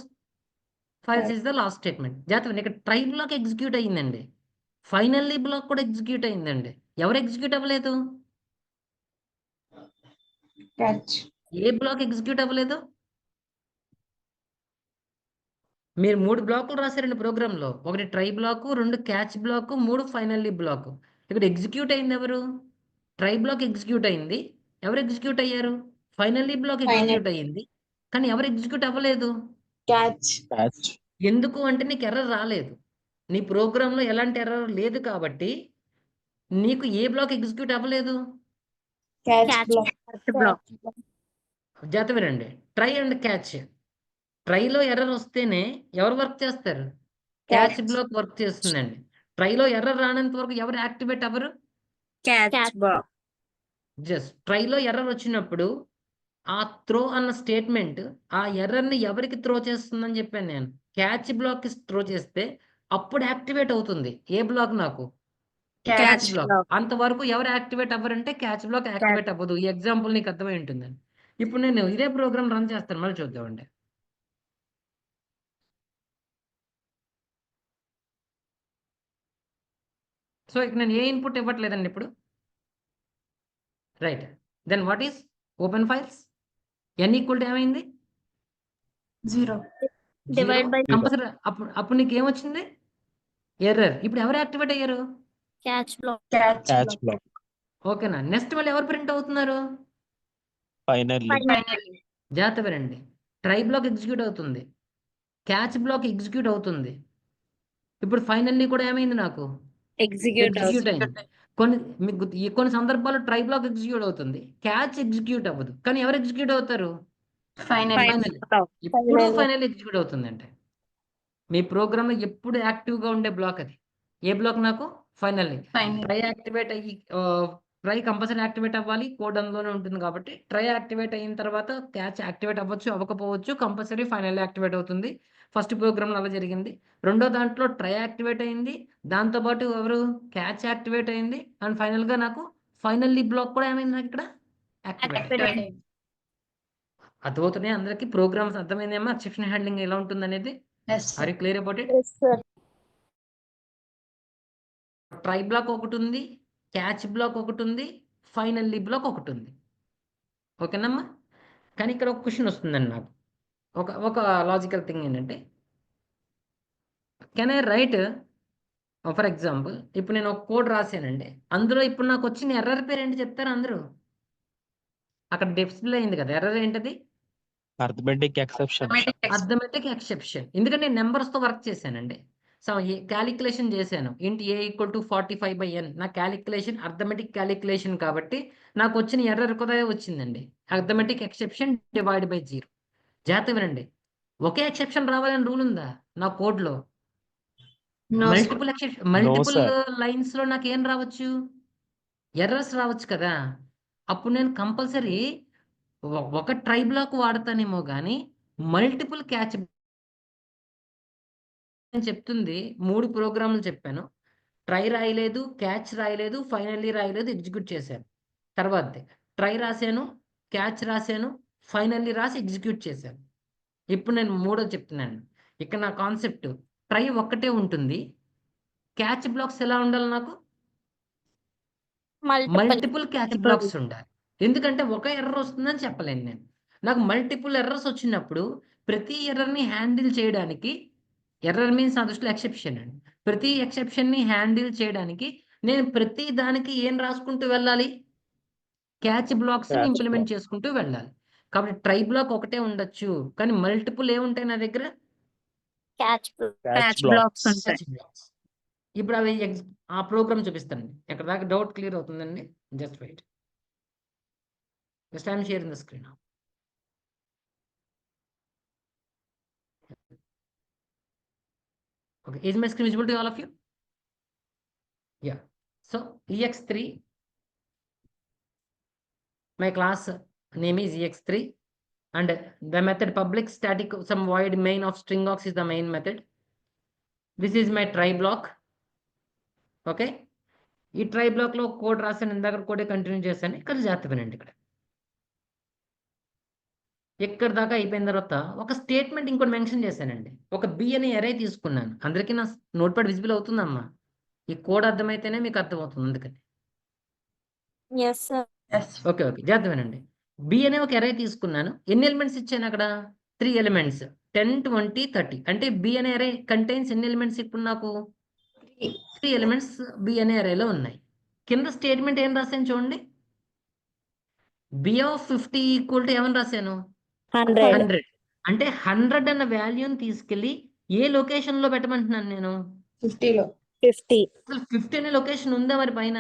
Speaker 1: files is the last statement. జాగ్రత్త, ఇక్కడ ట్రై బ్లాక్ ఎగ్జిక్యూట్ అయ్యిందండి, ఫైనల్లీ బ్లాక్ కూడా ఎగ్జిక్యూట్ అయ్యిందండి. ఎవరు ఎగ్జిక్యూట్ అవ్వలేదు? ఏ బ్లాక్ ఎగ్జిక్యూట్ అవ్వలేదు? మీరు 3 బ్లాకులు రాశారండి ప్రోగ్రాంలో. ఒకటి try block, 2 catch block, 3 finally block. ఇక్కడ ఎగ్జిక్యూట్ అయింది ఎవరు? ట్రై బ్లాక్ ఎగ్జిక్యూట్ అయింది. ఎవరు ఎగ్జిక్యూట్ అయ్యారు? ఫైనల్లీ బ్లాక్ ఎగ్జిక్యూట్ అయ్యింది. కానీ ఎవరు ఎగ్జిక్యూట్ అవ్వలేదు? ఎందుకు అంటే నీకు ఎర్రర్ రాలేదు. నీ ప్రోగ్రాంలో ఎలాంటి ఎర్రర్ లేదు కాబట్టి నీకు ఏ బ్లాక్ ఎగ్జిక్యూట్ అవ్వలేదు? జాగ్రత్త వినండి. Try and catch. ట్రైలో ఎర్రర్ వస్తేనే ఎవరు వర్క్ చేస్తారు? క్యాచ్ బ్లాక్ వర్క్ చేస్తుందండి. ట్రైలో ఎర్రర్ రానంత వరకు ఎవరు యాక్టివేట్ అవ్వరు? జస్ట్ ట్రైలో ఎర్రర్ వచ్చినప్పుడు ఆ త్రో అన్న స్టేట్మెంట్ ఆ ఎర్రర్ని ఎవరికి త్రో చేస్తుందని చెప్పాను నేను. క్యాచ్ బ్లాక్ త్రో చేస్తే అప్పుడు యాక్టివేట్ అవుతుంది. ఏ బ్లాక్ నాకు? Catch black. అంతవరకు ఎవరు యాక్టివేట్ అవ్వరంటే క్యాచ్ బ్లాక్ యాక్టివేట్ అవ్వదు. ఈ ఎగ్జాంపుల్ నీకు అర్థమై ఉంటుందండి. ఇప్పుడు నేను ఇదే ప్రోగ్రామ్ రన్ చేస్తాను, మళ్ళీ చూద్దామండి. సో ఇక్కడ నేను ఏ ఇన్పుట్ ఇవ్వట్లేదండి ఇప్పుడు. Right, then what is open files? N equal to ఏమైంది?
Speaker 3: 0.
Speaker 2: Divide by
Speaker 1: compulsory. అప్పుడు నీకు ఏమొచ్చింది? ఎర్రర్. ఇప్పుడు ఎవరు యాక్టివేట్ అయ్యారు?
Speaker 2: catch block.
Speaker 1: ఓకేనా? నెక్స్ట్ మళ్ళీ ఎవరు ప్రింట్ అవుతున్నారు? జాగ్రత్త వినండి. ట్రై బ్లాక్ ఎగ్జిక్యూట్ అవుతుంది, క్యాచ్ బ్లాక్ ఎగ్జిక్యూట్ అవుతుంది. ఇప్పుడు ఫైనల్లీ కూడా ఏమైంది నాకు? ఎగ్జిక్యూట్ అయింది. కొన్ని సందర్భాల్లో ట్రై బ్లాక్ ఎగ్జిక్యూట్ అవుతుంది, క్యాచ్ ఎగ్జిక్యూట్ అవ్వదు. కానీ ఎవరు ఎగ్జిక్యూట్ అవుతారు? ఫైనల్. ఇప్పుడు ఫైనల్ ఎగ్జిక్యూట్ అవుతుంది. అంటే మీ ప్రోగ్రామ్ లో ఎప్పుడు యాక్టివ్ గా ఉండే బ్లాక్ అది. ఏ బ్లాక్ నాకు? ఫైనల్లీ. ట్రై యాక్టివేట్ అయ్యి ట్రై కంపల్సరీ యాక్టివేట్ అవ్వాలి, కోడ్ అందులోనే ఉంటుంది కాబట్టి ట్రై యాక్టివేట్ అయిన తర్వాత క్యాచ్ యాక్టివేట్ అవ్వచ్చు, అవ్వకపోవచ్చు, కంపల్సరీ ఫైనల్ యాక్టివేట్ అవుతుంది. ఫస్ట్ ప్రోగ్రామ్ అలా జరిగింది. రెండో దాంట్లో ట్రై యాక్టివేట్ అయింది, దాంతోపాటు ఎవరు? క్యాచ్ యాక్టివేట్ అయింది, అండ్ ఫైనల్ గా నాకు ఫైనల్లీ బ్లాక్ కూడా ఏమైంది నాకు ఇక్కడ? యాక్టివేట్. అర్థమవుతున్నాయి అందరికి? ప్రోగ్రామ్స్ అర్థమైందేమో ఎక్సెప్షన్ హ్యాండ్లింగ్ ఎలా ఉంటుంది అనేది? Are you clear about it? Try block ఒకటి ఉంది, క్యాచ్ బ్లాక్ ఒకటి ఉంది, ఫైనల్లీ బ్లాక్ ఒకటి ఉంది. ఓకేనమ్మా? కానీ ఇక్కడ ఒక క్వశ్చన్ వస్తుందండి నాకు. ఒక లాజికల్ థింగ్ ఏంటంటే, can I right for example, ఇప్పుడు నేను ఒక కోడ్ రాశానండి, అందులో ఇప్పుడు నాకు వచ్చిన ఎర్రర్ పేరు ఏంటి చెప్తారు అందరూ? అక్కడ డిస్ప్లే అయింది కదా, ఎర్రర్ ఏంటది?
Speaker 4: Arithmetic
Speaker 1: exception. ఎందుకంటే నేను నెంబర్స్ తో వర్క్ చేశానండి. సో క్యాలిక్యులేషన్ చేశాను. ఇంటి a = 45/n. నా క్యాలిక్యులేషన్ అర్థమెటిక్ క్యాలిక్యులేషన్ కాబట్టి నాకు వచ్చిన ఎర్రర్ కూడా వచ్చిందండి. Arithmetic exception divide by 0. జాగ్రత్త వినండి. ఒకే ఎక్సెప్షన్ రావాలని రూల్ ఉందా నా కోడ్ లో? మల్టిపుల్ లైన్స్ లో నాకు ఏం రావచ్చు? ఎర్రర్స్ రావచ్చు కదా. అప్పుడు నేను కంపల్సరీ ఒక ట్రై బ్లాక్ వాడతానేమో కానీ మల్టిపుల్ క్యాచ్ చెప్తుంది 3 ప్రోగ్రాములు చెప్పాను. ట్రై రాయలేదు, క్యాచ్ రాయలేదు, ఫైనల్లీ రాయలేదు, ఎగ్జిక్యూట్ చేశాను. తర్వాతది ట్రై రాశాను, క్యాచ్ రాశాను, ఫైనల్లీ రాసి ఎగ్జిక్యూట్ చేశాను. ఇప్పుడు నేను మూడోది చెప్తున్నాను. ఇక్కడ నా కాన్సెప్ట్ ట్రై ఒక్కటే ఉంటుంది. క్యాచ్ బ్లాక్స్ ఎలా ఉండాలి నాకు? మల్టిపుల్ క్యాచ్ బ్లాక్స్ ఉండాలి. ఎందుకంటే ఒక ఎర్రర్ వస్తుందని చెప్పలేను నేను. నాకు మల్టిపుల్ ఎర్రర్స్ వచ్చినప్పుడు ప్రతి ఎర్రర్ని హ్యాండిల్ చేయడానికి, ఎర్రర్ మీన్స్ నా దృష్టిలో ఎక్సెప్షన్ అండి. ప్రతి ఎక్సెప్షన్ని హ్యాండిల్ చేయడానికి నేను ప్రతి దానికి ఏం రాసుకుంటూ వెళ్ళాలి? క్యాచ్ బ్లాక్స్ని
Speaker 4: Catch
Speaker 1: ఇంప్లిమెంట్ చేసుకుంటూ వెళ్ళాలి. కాబట్టి ట్రై బ్లాక్ ఒకటే ఉండొచ్చు, కానీ మల్టిపుల్ ఏముంటాయి నా దగ్గర?
Speaker 2: Catch
Speaker 4: Catch blocks.
Speaker 1: Catch blocks. ఇప్పుడు అవి ఆ ప్రోగ్రామ్ చూపిస్తానండి. ఎక్కడ దాకా డౌట్ క్లియర్ అవుతుందండి? Just wait. Just I'm sharing the screen. Okay, is my screen visible to all of you? Yeah. So EX3, my class name is EX3, and the method public static some void main of stringbox is the main method. This is my try block. Okay. ఈ try black లో code రాసాను, ఇందాక కోడే continue చేశాను. ఇక్కడ జాగ్రత్త వినండి. ఇక్కడ దాకా అయిపోయిన తర్వాత ఒక స్టేట్మెంట్ ఇంకోటి మెన్షన్ చేశానండి. ఒక బి అనే ఎరే తీసుకున్నాను. అందరికీ నా నోట్ ప్యాడ్ విజిబుల్ అవుతుందమ్మా? ఈ కోడ్ అర్థమైతేనే మీకు అర్థమవుతుంది. అందుకని
Speaker 2: ఎస్ సార్.
Speaker 1: ఓకే జాగ్రత్త వినండి. బి అనే ఒక ఎరే తీసుకున్నాను. ఎన్ని ఎలిమెంట్స్ ఇచ్చాను అక్కడ? 3 ఎలిమెంట్స్, 10, 20, 30. అంటే బి అనే ఎరే కంటైన్స్ ఎన్ని ఎలిమెంట్స్? ఇప్పుడు నాకు 3 ఎలిమెంట్స్ బి అనే ఎరేలో ఉన్నాయి. కింద స్టేట్మెంట్ ఏం రాశాను చూడండి. బి ఆఫ్ 50 ఈక్వల్ టు ఏమని రాశాను? 100. అంటే 100 అన్న వాల్యూని తీసుకెళ్ళి ఏ లొకేషన్ లో పెట్టమంటున్నాను నేను?
Speaker 3: 50లో.
Speaker 2: 50
Speaker 1: అసలు 50 అనే లొకేషన్ ఉందా మరి పైన?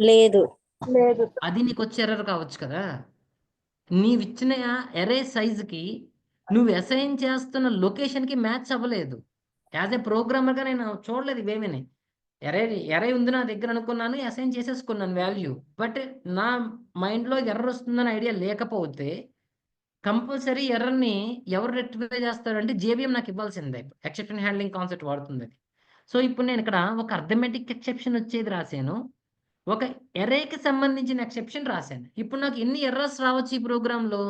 Speaker 2: లేదు.
Speaker 1: అది నీకు వచ్చే ఎర్రర్ కావచ్చు కదా. నీవిచ్చిన ఎరే సైజుకి నువ్వు అసైన్ చేస్తున్న లొకేషన్కి మ్యాచ్ అవ్వలేదు. యాజ్ ఏ ప్రోగ్రామర్గా నేను చూడలేదు ఇవేమీ. ఎరే ఉంది నా దగ్గర అనుకున్నాను, అసైన్ చేసేసుకున్నాను వాల్యూ. బట్ నా మైండ్లో ఎర్రర్ వస్తుందని ఐడియా లేకపోతే కంపల్సరీ ఎర్రర్ని ఎవరు రెక్టిఫై చేస్తారంటే జేబీఎం నాకు ఇవ్వాల్సిందే. ఎక్సెప్షన్ హ్యాండ్లింగ్ కాన్సెప్ట్ వాడుతుంది అది. సో ఇప్పుడు నేను ఇక్కడ ఒక అర్థమెటిక్ ఎక్సెప్షన్ వచ్చేది రాశాను, ఒక ఎరేకి సంబంధించిన ఎక్సెప్షన్ రాశాను. ఇప్పుడు నాకు ఎన్ని ఎర్రర్స్ రావచ్చు ఈ ప్రోగ్రాంలో?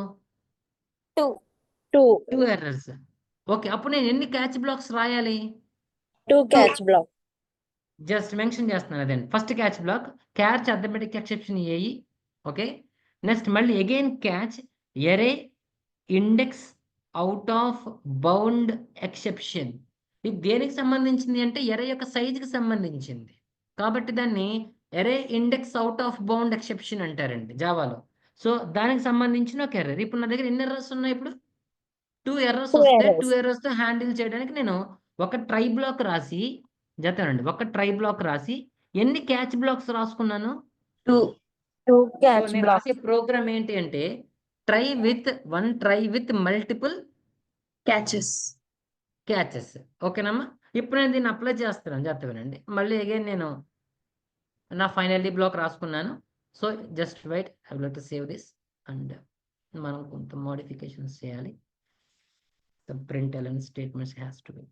Speaker 1: 2 ఎర్రర్స్. ఓకే, అప్పుడు నేను ఎన్ని క్యాచ్ బ్లాక్స్ రాయాలి?
Speaker 2: 2 క్యాచ్ బ్లాక్.
Speaker 1: జస్ట్ మెన్షన్ చేస్తున్నాను అదండి. First catch block catch arithmetic exception AE. Okay, next మళ్ళీ again catch array index out of bound exception. ఇది దేనికి సంబంధించింది అంటే ఎరే యొక్క సైజుకి సంబంధించింది. కాబట్టి దాన్ని array index out of bound exception అంటారండి జావాలో. సో దానికి సంబంధించిన ఒక ఎర్రర్. ఇప్పుడు నా దగ్గర ఎన్ని ఎర్రర్స్ ఉన్నాయి? ఇప్పుడు 2 ఎర్రర్స్ వస్తే 2 ఎర్రర్స్ తో హ్యాండిల్ చేయడానికి నేను ఒక ట్రై బ్లాక్ రాసి జతానండి. ఒక ట్రై బ్లాక్ రాసి ఎన్ని క్యాచ్ బ్లాక్స్ రాసుకున్నాను?
Speaker 2: 2 క్యాచ్
Speaker 1: నేను
Speaker 2: బ్లాక్.
Speaker 1: రాసే ప్రోగ్రామ్ ఏంటి అంటే ట్రై విత్ మల్టిపుల్
Speaker 3: క్యాచెస్.
Speaker 1: ఓకేనమ్మా. ఇప్పుడు నేను దీన్ని అప్లై చేస్తున్నాను, జాగ్రత్త వినండి. మళ్ళీ అగైన్ నేను నా ఫైనల్లీ బ్లాక్ రాసుకున్నాను. So just wait, I will to save this. And మనం కొంత మోడిఫికేషన్స్ చేయాలి. The println statements has to be.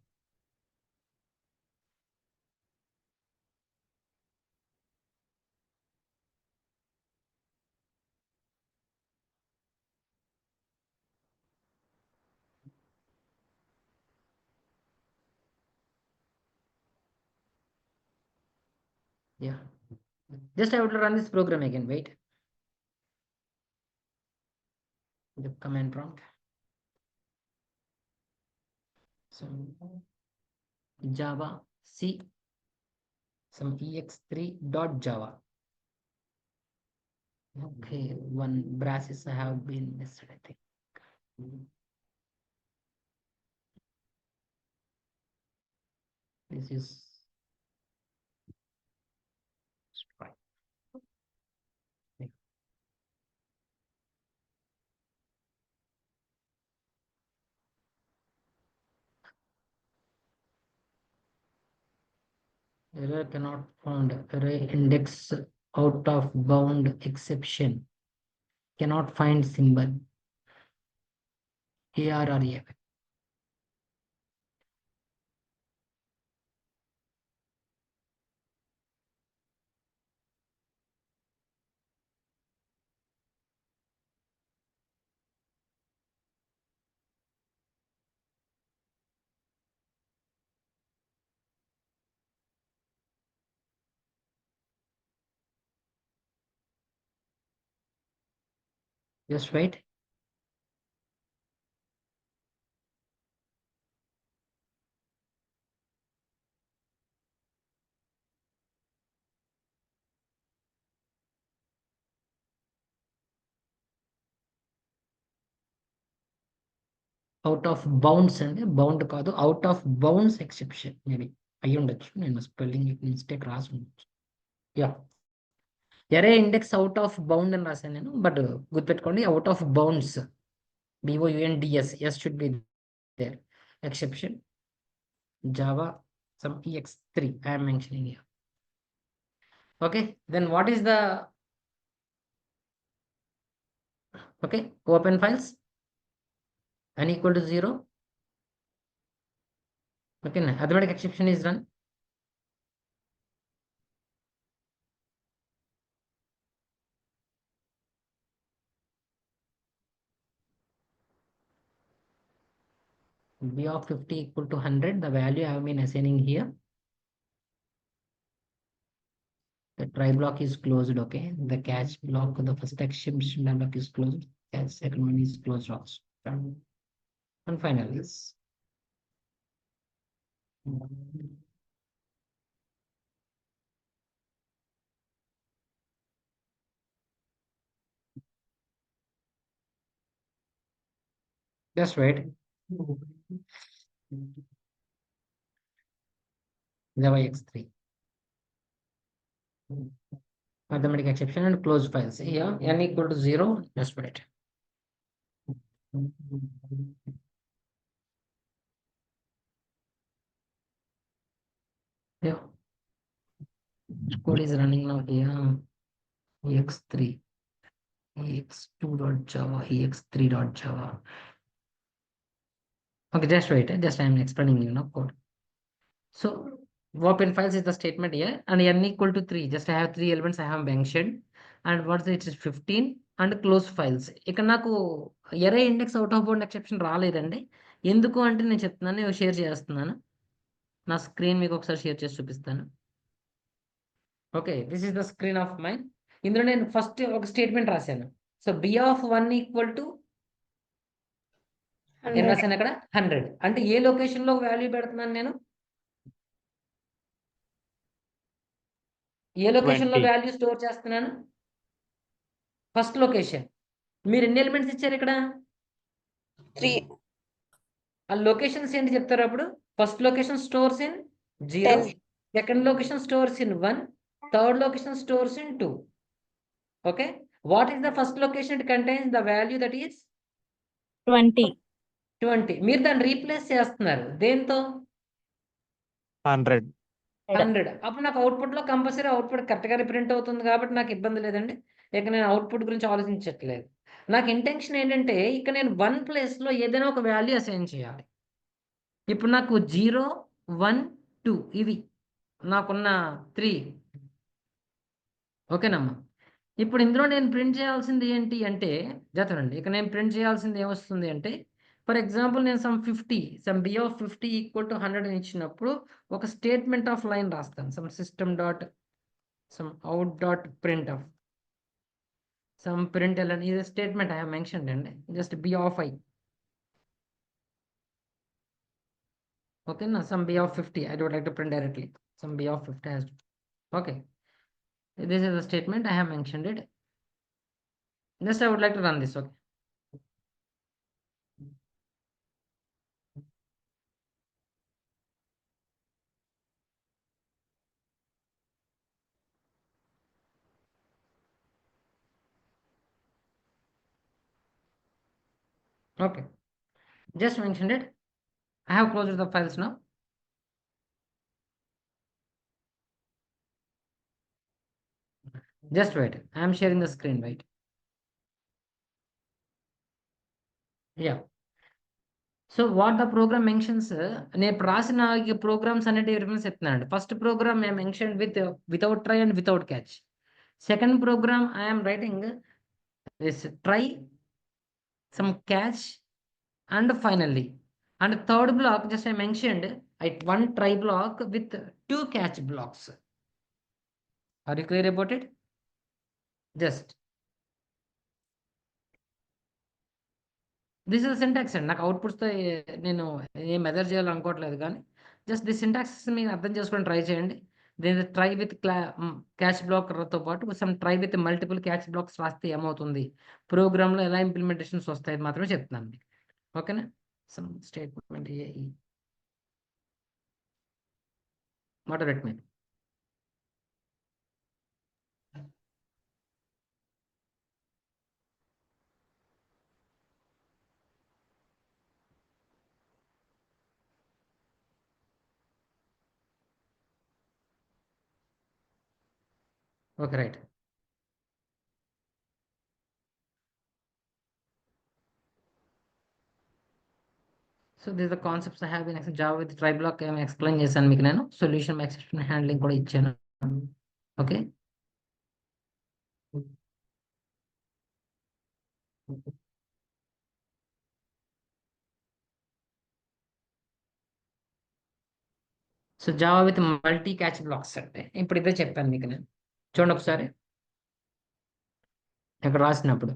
Speaker 1: Yeah, just I would run this program again. Wait, the command prompt. So Java C some ex3.java. Okay, one braces have been missed, I think. This is strike. Error cannot found. Array index out of bound exception. Cannot find symbol. AR or A. Just wait. Out of bounds అండి, bound కాదు, out of bounds exception maybe అయ్యి ఉండొచ్చు, నేను spelling mistake రాసి ఉండొచ్చు. Yeah, array index out of bound అని రాశాను నేను, బట్ గుర్తుపెట్టుకోండి out of bounds, BOUNDS, S should be there. Exception Java some EX3 I am mentioning here. Okay, then what is the okay open files n equal to 0. Okay, arithmetic exception is run. B of 50 equal to 100, the value I have been assigning here. The try block is closed. Okay, the catch block, the first exception block is closed, catch second one is closed also. And finally is just wait. Java X3. Arithmetic exception and closed files. Here n equal to 0. Just wait. Yeah. Code is running now here. EX3, EX2.java, EX3.java. Okay, just wait. Just I am explaining you now code. So open files is the statement here, and n equal to 3. Just I have 3 elements I have mentioned, and what's it is 15 and close files. ఇక్కడ నాకు array index out of bound exception రాలేదండి. ఎందుకు అంటే నేను చెప్తున్నాను, share చేస్తున్నాను నా screen, మీకు ఒకసారి షేర్ చేసి చూపిస్తాను. Okay, this is the screen of mine. ఇందులో నేను ఫస్ట్ ఒక స్టేట్మెంట్ రాశాను. So B of 1 equal to ఏం రాశాను అక్కడ 100. అంటే ఏ లొకేషన్ లో వాల్యూ పెడుతున్నాను నేను, ఏ లొకేషన్ లో
Speaker 4: 20.
Speaker 1: వాల్యూ స్టోర్ చేస్తున్నాను, ఫస్ట్ లొకేషన్. మీరు ఎన్ని ఎలిమెంట్స్ ఇచ్చారు ఇక్కడ,
Speaker 3: 3.
Speaker 1: ఆ లొకేషన్స్ ఏంటి చెప్తారు అప్పుడు. First location stores in 0,
Speaker 3: 10.
Speaker 1: Second location stores in 1, third location stores in 2. Okay, what is the first location? It contains the value that is
Speaker 2: 20.
Speaker 1: 20. మీరు దాన్ని రీప్లేస్ చేస్తున్నారు దేంతో,
Speaker 4: 100.
Speaker 1: 100. అప్పుడు నాకు అవుట్పుట్ లో కంపల్సరీ అవుట్పుట్ కరెక్ట్ గానే ప్రింట్ అవుతుంది కాబట్టి నాకు ఇబ్బంది లేదండి. ఇక నేను అవుట్పుట్ గురించి ఆలోచించట్లేదు. నాకు ఇంటెన్షన్ ఏంటంటే ఇక నేను 1 ప్లేస్ లో ఏదైనా ఒక వాల్యూ అసైన్ చేయాలి. ఇప్పుడు నాకు 0, 1, 2 ఇవి నాకున్న 3. ఓకేనమ్మా. ఇప్పుడు ఇందులో నేను ప్రింట్ చేయాల్సింది ఏంటి అంటే, జతనండి ఇక నేను ప్రింట్ చేయాల్సింది ఏమొస్తుంది అంటే, ఫర్ ఎగ్జాంపుల్ నేను some B of 50 equal to 100 అని ఇచ్చినప్పుడు ఒక స్టేట్మెంట్ ఆఫ్ లైన్ రాస్తాను. Some system dot some out dot print of some print L N ఇది స్టేట్మెంట్ ఐ హావ్ మెన్షన్డ్ అండి, జస్ట్ B of I. ఓకేనా, some B of 50 I don't like to print directly, some B of 50 has to. Okay, this is the statement I have mentioned it. Just I would like to run this. Okay, okay, just mentioned it. I have closed the files now. Just wait. I am sharing the screen, right? Yeah. So what the program mentions, నేను రాసిన ఈ programmes అనేటివి reference చెప్తున్నాను. First program I mentioned without try and without catch. Second program I am writing this try, some catch, and finally. And third block just I mentioned one try block with 2 catch blocks. Are you clear about it? Just this is syntax అండి. నాకు అవుట్పుట్స్తో నేను ఏం measure చేయాలనుకోవట్లేదు, కానీ just the syntax మీరు అర్థం చేసుకొని try చేయండి. దీని ట్రై విత్ క్యాచ్ బ్లాక్తో పాటు some try with multiple catch blocks రాస్తే ఏమవుతుంది, ప్రోగ్రామ్లో ఎలా ఇంప్లిమెంటేషన్స్ వస్తాయి మాత్రమే చెప్తున్నాను మీకు. ఓకేనా? సమ్ స్టేట్మెంట్ మోడరేట్ మీ. Okay, right. So this the concepts I have been Java with try block ఏమి ఎక్స్ప్లెయిన్ చేశాను మీకు నేను. సొల్యూషన్ ఎక్సెప్షన్ హ్యాండ్లింగ్ కూడా ఇచ్చాను. Okay. So Java with multi catch blocks అంటే ఇప్పుడు ఇదే చెప్పాను మీకు నేను. చూడండి ఒకసారి ఇక్కడ రాసినప్పుడు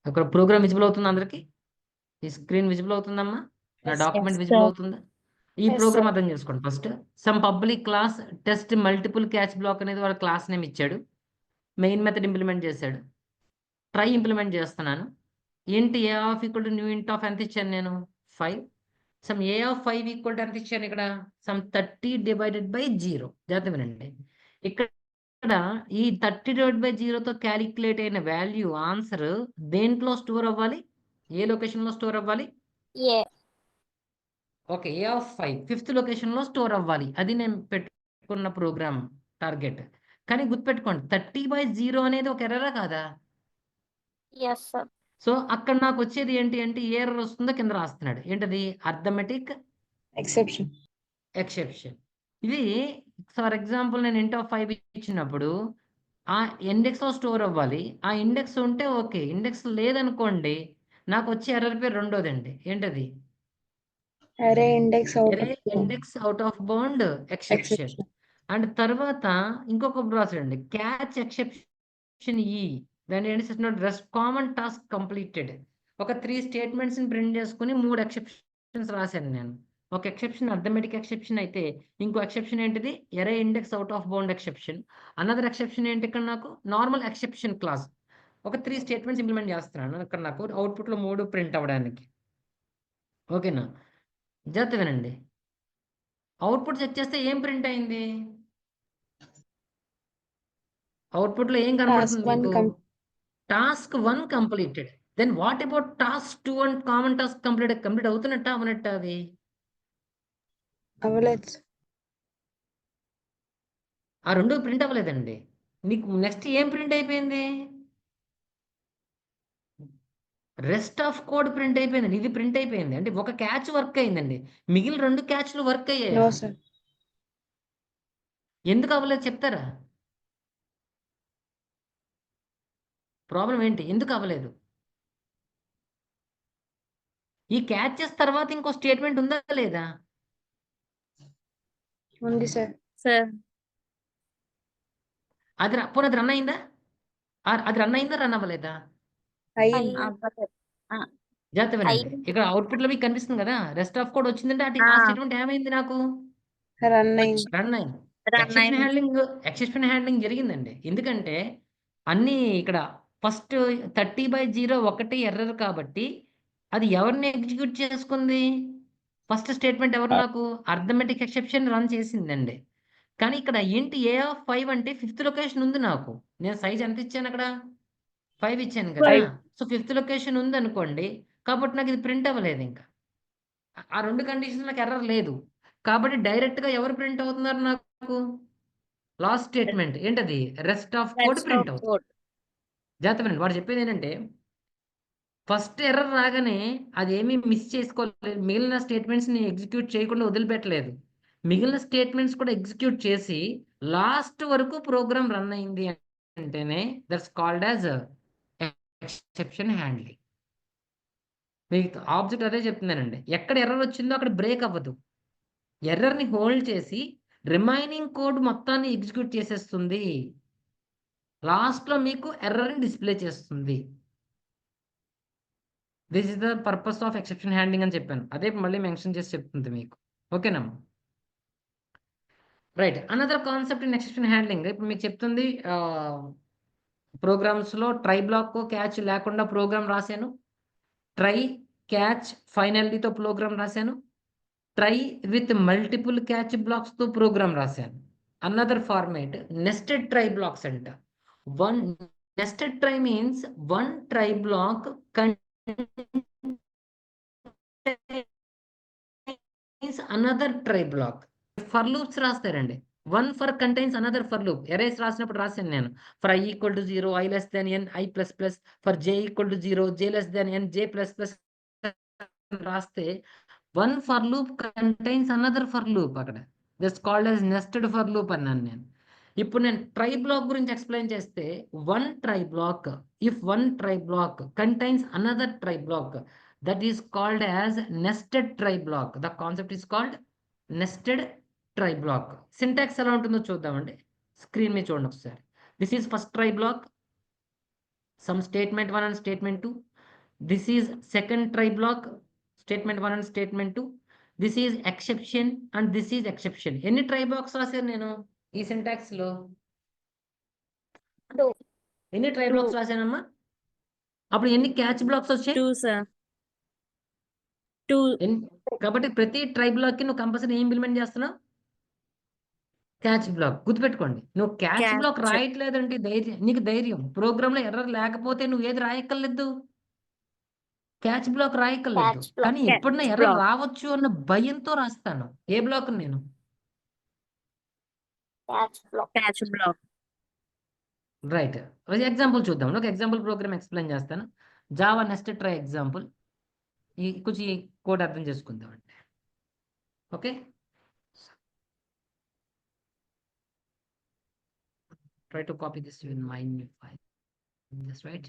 Speaker 1: అక్కడ ప్రోగ్రామ్ విజిబుల్ అవుతుంది అందరికి? ఈ స్క్రీన్ విజిబుల్ అవుతుందమ్మా? నా డాక్యుమెంట్ విజిబుల్ అవుతుందా? ఈ ప్రోగ్రామ్ అర్థం చేసుకోండి. First sum public class test multiple catch block అనేది వాడు క్లాస్ నేమ్ ఇచ్చాడు. మెయిన్ మెథడ్ ఇంప్లిమెంట్ చేశాడు. ట్రై ఇంప్లిమెంట్ చేస్తున్నాను. Int a of equal to new int of ఎంత ఇచ్చాను నేను? 5. Sum a of 5 equal to ఎంత ఇచ్చాను ఇక్కడ? Sum 30 divided by 0. జాగ్రత్త వినండి. ఇక్కడ ఈ 30 డివైడ్ బై 0తో క్యాలిక్యులేట్ అయిన వాల్యూ ఆన్సర్ దేంట్లో స్టోర్ అవ్వాలి? ఏ లొకేషన్లో స్టోర్ అవ్వాలి? ఓకే, ఏ ఆఫ్ 5 5th లొకేషన్లో స్టోర్ అవ్వాలి. అది నేను పెట్టుకున్న ప్రోగ్రామ్ టార్గెట్. కానీ గుర్తుపెట్టుకోండి, 30/0 అనేది ఒక ఎర్రరా కాదా? సో అక్కడ నాకు వచ్చేది ఏంటి అంటే ఏ ఎర్రర్ వస్తుందో కింద రాస్తున్నాడు. ఏంటది? Arithmetic exception. ఇది ఫర్ ఎగ్జాంపుల్ నేను ఇంట్ ఆఫ్ 5 ఇచ్చినప్పుడు ఆ ఇండెక్స్లో స్టోర్ అవ్వాలి. ఆ ఇండెక్స్ ఉంటే ఓకే, ఇండెక్స్ లేదనుకోండి నాకు వచ్చే ఎర్రర్ పేరు రెండోదండి. ఏంటది?
Speaker 3: అరే index
Speaker 1: out of bound exception. And తర్వాత ఇంకొక ప్రాసెస్ అండి, క్యాచ్ ఎక్సెప్షన్ దాని ఏంటి? Rest common task completed. ఒక 3 స్టేట్మెంట్స్ ని ప్రింట్ చేసుకుని 3 ఎక్సెప్షన్స్ రాశాను నేను. ఒక ఎక్సెప్షన్ అర్థమెటిక్ ఎక్సెప్షన్ అయితే ఇంకో ఎక్సెప్షన్ ఏంటిది? Array index out of bound exception. Another exception ఏంటి ఇక్కడ నాకు? Normal exception class. ఒక 3 స్టేట్మెంట్స్ ఇంప్లిమెంట్ చేస్తున్నాను ఇక్కడ నాకు అవుట్పుట్లో 3 ప్రింట్ అవ్వడానికి. ఓకేనా? జాగ్రత్త వినండి. అవుట్పుట్ చెక్ చేస్తే ఏం ప్రింట్ అయింది? అవుట్పుట్లో ఏం కనబడుతుంది మీకు? Task 1 completed. Then what about task 2 and common task complete అవుతున్నట్ట అవనట్ట? అవి
Speaker 3: అవ్వలేదు.
Speaker 1: ఆ రెండు ప్రింట్ అవ్వలేదండి. నీకు నెక్స్ట్ ఏం ప్రింట్ అయిపోయింది? రెస్ట్ ఆఫ్ కోడ్ ప్రింట్ అయిపోయిందండి. ఇది ప్రింట్ అయిపోయింది. అంటే ఒక క్యాచ్ వర్క్ అయిందండి, మిగిలిన 2 క్యాచ్లు వర్క్ అయ్యాయి. ఎందుకు అవ్వలేదు చెప్తారా? ప్రాబ్లం ఏంటి? ఎందుకు అవ్వలేదు? ఈ క్యాచెస్ తర్వాత ఇంకో స్టేట్మెంట్ ఉందా లేదా?
Speaker 3: ఉంది సార్.
Speaker 1: అది పోనీ అది రన్ అయిందా? అది రన్ అయిందా, రన్ అవ్వలేదా? జాగ్రత్త వినండి. ఇక్కడ అవుట్పుట్ లో మీకు కనిపిస్తుంది కదా, రెస్ట్ ఆఫ్ కోడ్ వచ్చిందంటే ఆ స్టేట్మెంట్ ఏమైంది నాకు?
Speaker 3: రన్ అయింది.
Speaker 1: రన్ అయింది. ఎక్సెప్షన్ హ్యాండ్లింగ్ జరిగిందండి. ఎందుకంటే అన్ని ఇక్కడ ఫస్ట్ 30/0 ఒకటి ఎర్రర్ కాబట్టి అది ఎవరిని ఎగ్జిక్యూట్ చేసుకుంది? ఫస్ట్ స్టేట్మెంట్ ఎవరు నాకు? అర్థమెటిక్ ఎక్సెప్షన్ రన్ చేసిందండి. కానీ ఇక్కడ ఏంటి ఏ ఆఫ్ 5 అంటే 5th లొకేషన్ ఉంది నాకు. నేను సైజ్ ఎంత ఇచ్చాను అక్కడ? 5 ఇచ్చాను కదా. సో 5th లొకేషన్ ఉంది అనుకోండి, కాబట్టి నాకు ఇది ప్రింట్ అవ్వలేదు. ఇంకా ఆ 2 కండిషన్స్ నాకు ఎర్రర్ లేదు. కాబట్టి డైరెక్ట్గా ఎవరు ప్రింట్ అవుతున్నారు నాకు? లాస్ట్ స్టేట్మెంట్ ఏంటది? రెస్ట్ ఆఫ్ కోడ్ ప్రింట్ అవుతుంది.
Speaker 5: కోడ్.
Speaker 1: జాగ్రత్త వాడు చెప్పేది ఏంటంటే ఫస్ట్ ఎర్రర్ రాగానే అదేమీ మిస్ చేసుకోలేదు, మిగిలిన స్టేట్మెంట్స్ని ఎగ్జిక్యూట్ చేయకుండా వదిలిపెట్టలేదు, మిగిలిన స్టేట్మెంట్స్ కూడా ఎగ్జిక్యూట్ చేసి లాస్ట్ వరకు ప్రోగ్రామ్ రన్ అయింది అంటేనే that's called as exception handling. మీకు ఆబ్జెక్ట్ అదే చెప్తున్నానండి, ఎక్కడ ఎర్రర్ వచ్చిందో అక్కడ బ్రేక్ అవ్వదు, ఎర్రర్ని హోల్డ్ చేసి రిమైనింగ్ కోడ్ మొత్తాన్ని ఎగ్జిక్యూట్ చేసేస్తుంది, లాస్ట్లో మీకు ఎర్రర్ని డిస్ప్లే చేస్తుంది. This is the purpose of exception handling అని చెప్పాను, అదే మళ్ళీ మెన్షన్ చేసి చెప్తుంది మీకు. ఓకేనా? Right. Another concept in exception handling ఇప్పుడు మీకు చెప్తుంది, ప్రోగ్రామ్స్లో ట్రై బ్లాక్ క్యాచ్ లేకుండా ప్రోగ్రామ్ రాశాను, ట్రై క్యాచ్ ఫైనల్లీతో ప్రోగ్రామ్ రాశాను, ట్రై విత్ మల్టిపుల్ క్యాచ్ బ్లాక్స్తో ప్రోగ్రామ్ రాశాను. Another format nested try blocks అంట. One nested try means one try block another try block. For loops రాస్తారండి, one for contains another for loop. Arrays రాసినప్పుడు రాశాను నేను, for i equal to 0 i less than n i plus plus, for j equal to 0 j less than n j plus plus రాస్తే one for loop contains another for loop, అక్కడ just called as nested for loop అన్నాను నేను. ఇప్పుడు నేను try block గురించి explain చేస్తే one try block, if one try block contains another try block, that is called as nested try block. The concept is called nested try block. Syntax ఎలా ఉంటుందో చూద్దామండి, screen మీద చూడండి ఒకసారి. This is first try block, some statement 1 and statement 2. This is second try block, statement 1 and statement 2. This is exception and this is exception. ఎన్ని try blocks రాశాను నేను ఈ సింటాక్స్ లో? ఎన్ని ట్రై బ్లాక్స్ రాశానమ్మా? అప్పుడు ఎన్ని క్యాచ్ బ్లాక్స్ వచ్చాయి?
Speaker 5: 2 sir. 2.
Speaker 1: కాబట్టి ప్రతి ట్రై బ్లాక్ కి నువ్వు కంపల్సరీ ఏం ఇంప్లిమెంట్ చేస్తున్నావు? Catch black. గుర్తుపెట్టుకోండి, నువ్వు క్యాచ్ బ్లాక్ రాయట్లేదంటే ధైర్యం, నీకు ధైర్యం. ప్రోగ్రామ్ లో ఎర్రర్ లేకపోతే నువ్వు ఏది రాయక్కర్లేదు, క్యాచ్ బ్లాక్ రాయక్కర్లేదు. కానీ ఎప్పుడైనా ఎర్రర్ రావచ్చు అన్న భయంతో రాస్తాను. ఏ బ్లాక్? నేను
Speaker 5: క్యాచ్ బ్లాక్.
Speaker 1: రైట్. ఎగ్జాంపుల్ చూద్దాం, ఒక ఎగ్జాంపుల్ ప్రోగ్రామ్ ఎక్స్ప్లెయిన్ చేస్తాను. Java nested try example. కొంచెం ఈ కోడ్ అర్థం చేసుకుందామండి. Okay, try to copy this in my new file. That's right.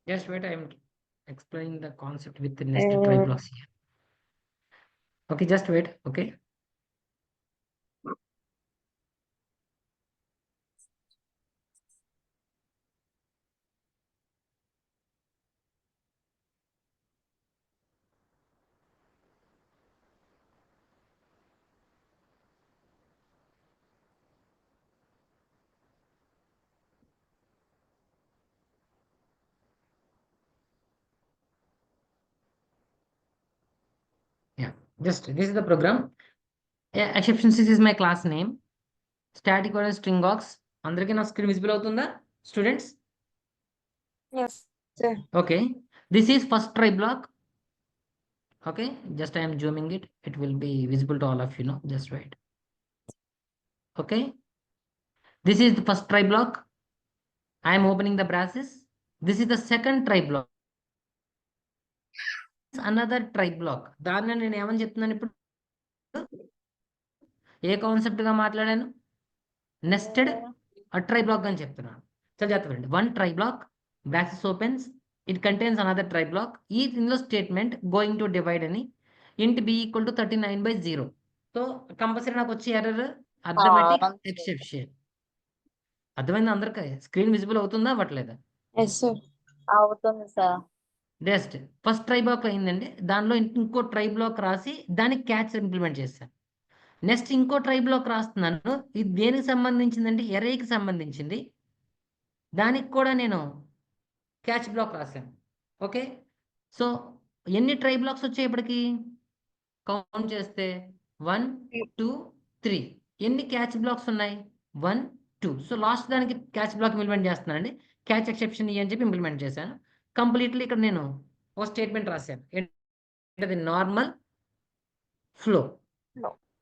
Speaker 1: Just wait, I am explaining the concept with the nested try blocks here. Okay, just wait. Okay. Yeah, just this is the program. Exceptions is my class name. Static or string box. అందరికీ నా screen visible అవుతుందా students?
Speaker 2: Yes.
Speaker 3: Sir.
Speaker 1: Okay, this is first try block. Okay, just I am zooming it, it will be visible to all of you now. Just wait. Okay, this is the first try block. I am opening the braces. This is the second try block. Another try block. దాన్ని నేను ఏమని చెప్తున్నాను ఇప్పుడు? ఏ concept గా మాట్లాడాను? Nested try black అని చెప్తున్నాను. చాలా జాగ్రత్తగా one try block, brackets opens, it contains another try block. ఈ ఇందులో స్టేట్మెంట్ గోయింగ్ టు డివైడ్ అని, int B equal to 39/0. So compulsory నాకు వచ్చే ఎర్రర్ అర్థమెటిక్ ఎక్సెప్షన్. అర్థమైంది అందరికీ? స్క్రీన్ విజిబుల్ అవుతుందా అవ్వట్లేదా?
Speaker 3: Yes, sir.
Speaker 5: అవుతుంది sir.
Speaker 1: Just first try block అయిందండి, దానిలో ఇంకో ట్రై బ్లాక్ రాసి దానికి క్యాచ్ ఇంప్లిమెంట్ చేశాను. నెక్స్ట్ ఇంకో ట్రై బ్లాక్ రాస్తున్నాను, ఇది దేనికి సంబంధించిందండి, ఎరేకి సంబంధించింది, దానికి కూడా నేను క్యాచ్ బ్లాక్ రాశాను. ఓకే, సో ఎన్ని ట్రై బ్లాక్స్ వచ్చాయి ఇప్పటికి కౌంట్ చేస్తే 1 2 3. ఎన్ని క్యాచ్ బ్లాక్స్ ఉన్నాయి, 1 2. సో లాస్ట్ దానికి క్యాచ్ బ్లాక్ ఇంప్లిమెంట్ చేస్తున్నానండి, క్యాచ్ ఎక్సెప్షన్ అని చెప్పి ఇంప్లిమెంట్ చేశాను. కంప్లీట్లీ ఇక్కడ నేను ఒక స్టేట్మెంట్ రాశాను, ఏంటది, నార్మల్ ఫ్లో.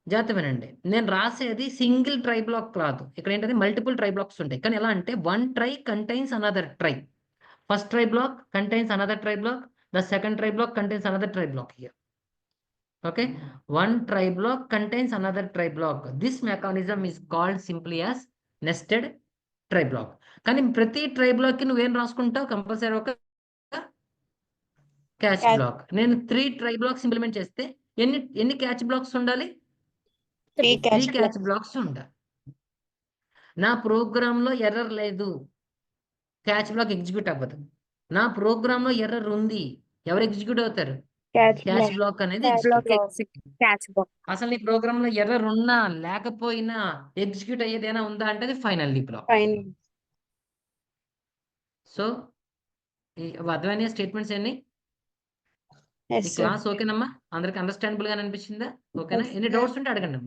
Speaker 1: జాగ్రత్త వినండి, నేను రాసేది సింగిల్ ట్రై బ్లాక్ కాదు, ఇక్కడ ఏంటంటే మల్టిపుల్ ట్రై బ్లాక్స్ ఉంటాయి. కానీ ఎలా అంటే one try contains another try. First try block contains another try block, the second try block contains another try block here. Okay, one try block contains another try block. This mechanism is called simply as nested try block. కానీ ప్రతి try black కి నువ్వేం రాసుకుంటావు, compulsory ఒక catch
Speaker 3: Catch.
Speaker 1: Black. నేను 3 try blocks implement చేస్తే ఎన్ని catch blocks ఉండాలి,
Speaker 3: 3
Speaker 1: 3
Speaker 3: catch
Speaker 1: catch blocks ఉండాలి. నా ప్రోగ్రామ్ లో ఎర్రర్ లేదు, క్యాచ్ బ్లాక్ ఎగ్జిక్యూట్ అవ్వదు. నా ప్రోగ్రామ్ లో ఎర్రర్ ఉంది, ఎవరు ఎగ్జిక్యూట్ అవుతారు,
Speaker 3: catch
Speaker 1: క్యాచ్
Speaker 3: block.
Speaker 1: బ్లాక్ అనేది
Speaker 3: Catch
Speaker 1: execute.
Speaker 3: block.
Speaker 5: Catch block.
Speaker 1: అసలు నీ ప్రోగ్రామ్ లో ఎర్రర్ ఉన్నా లేకపోయినా ఎగ్జిక్యూట్ అయ్యేదేనా ఉందా అంటే అది ఫైనల్ బ్లాక్.
Speaker 3: Fine.
Speaker 1: సో ఈ అర్థమైన స్టేట్మెంట్స్ అన్ని
Speaker 3: Yes,
Speaker 1: ఈ
Speaker 3: sir.
Speaker 1: క్లాస్ ఓకేనమ్మా, అందరికి అండర్స్టాండబుల్ గా అనిపించిందా, ఓకేనా?
Speaker 3: Yes,
Speaker 1: ఎన్ని
Speaker 3: sir.
Speaker 1: డౌట్స్ ఉంటే అడగండి.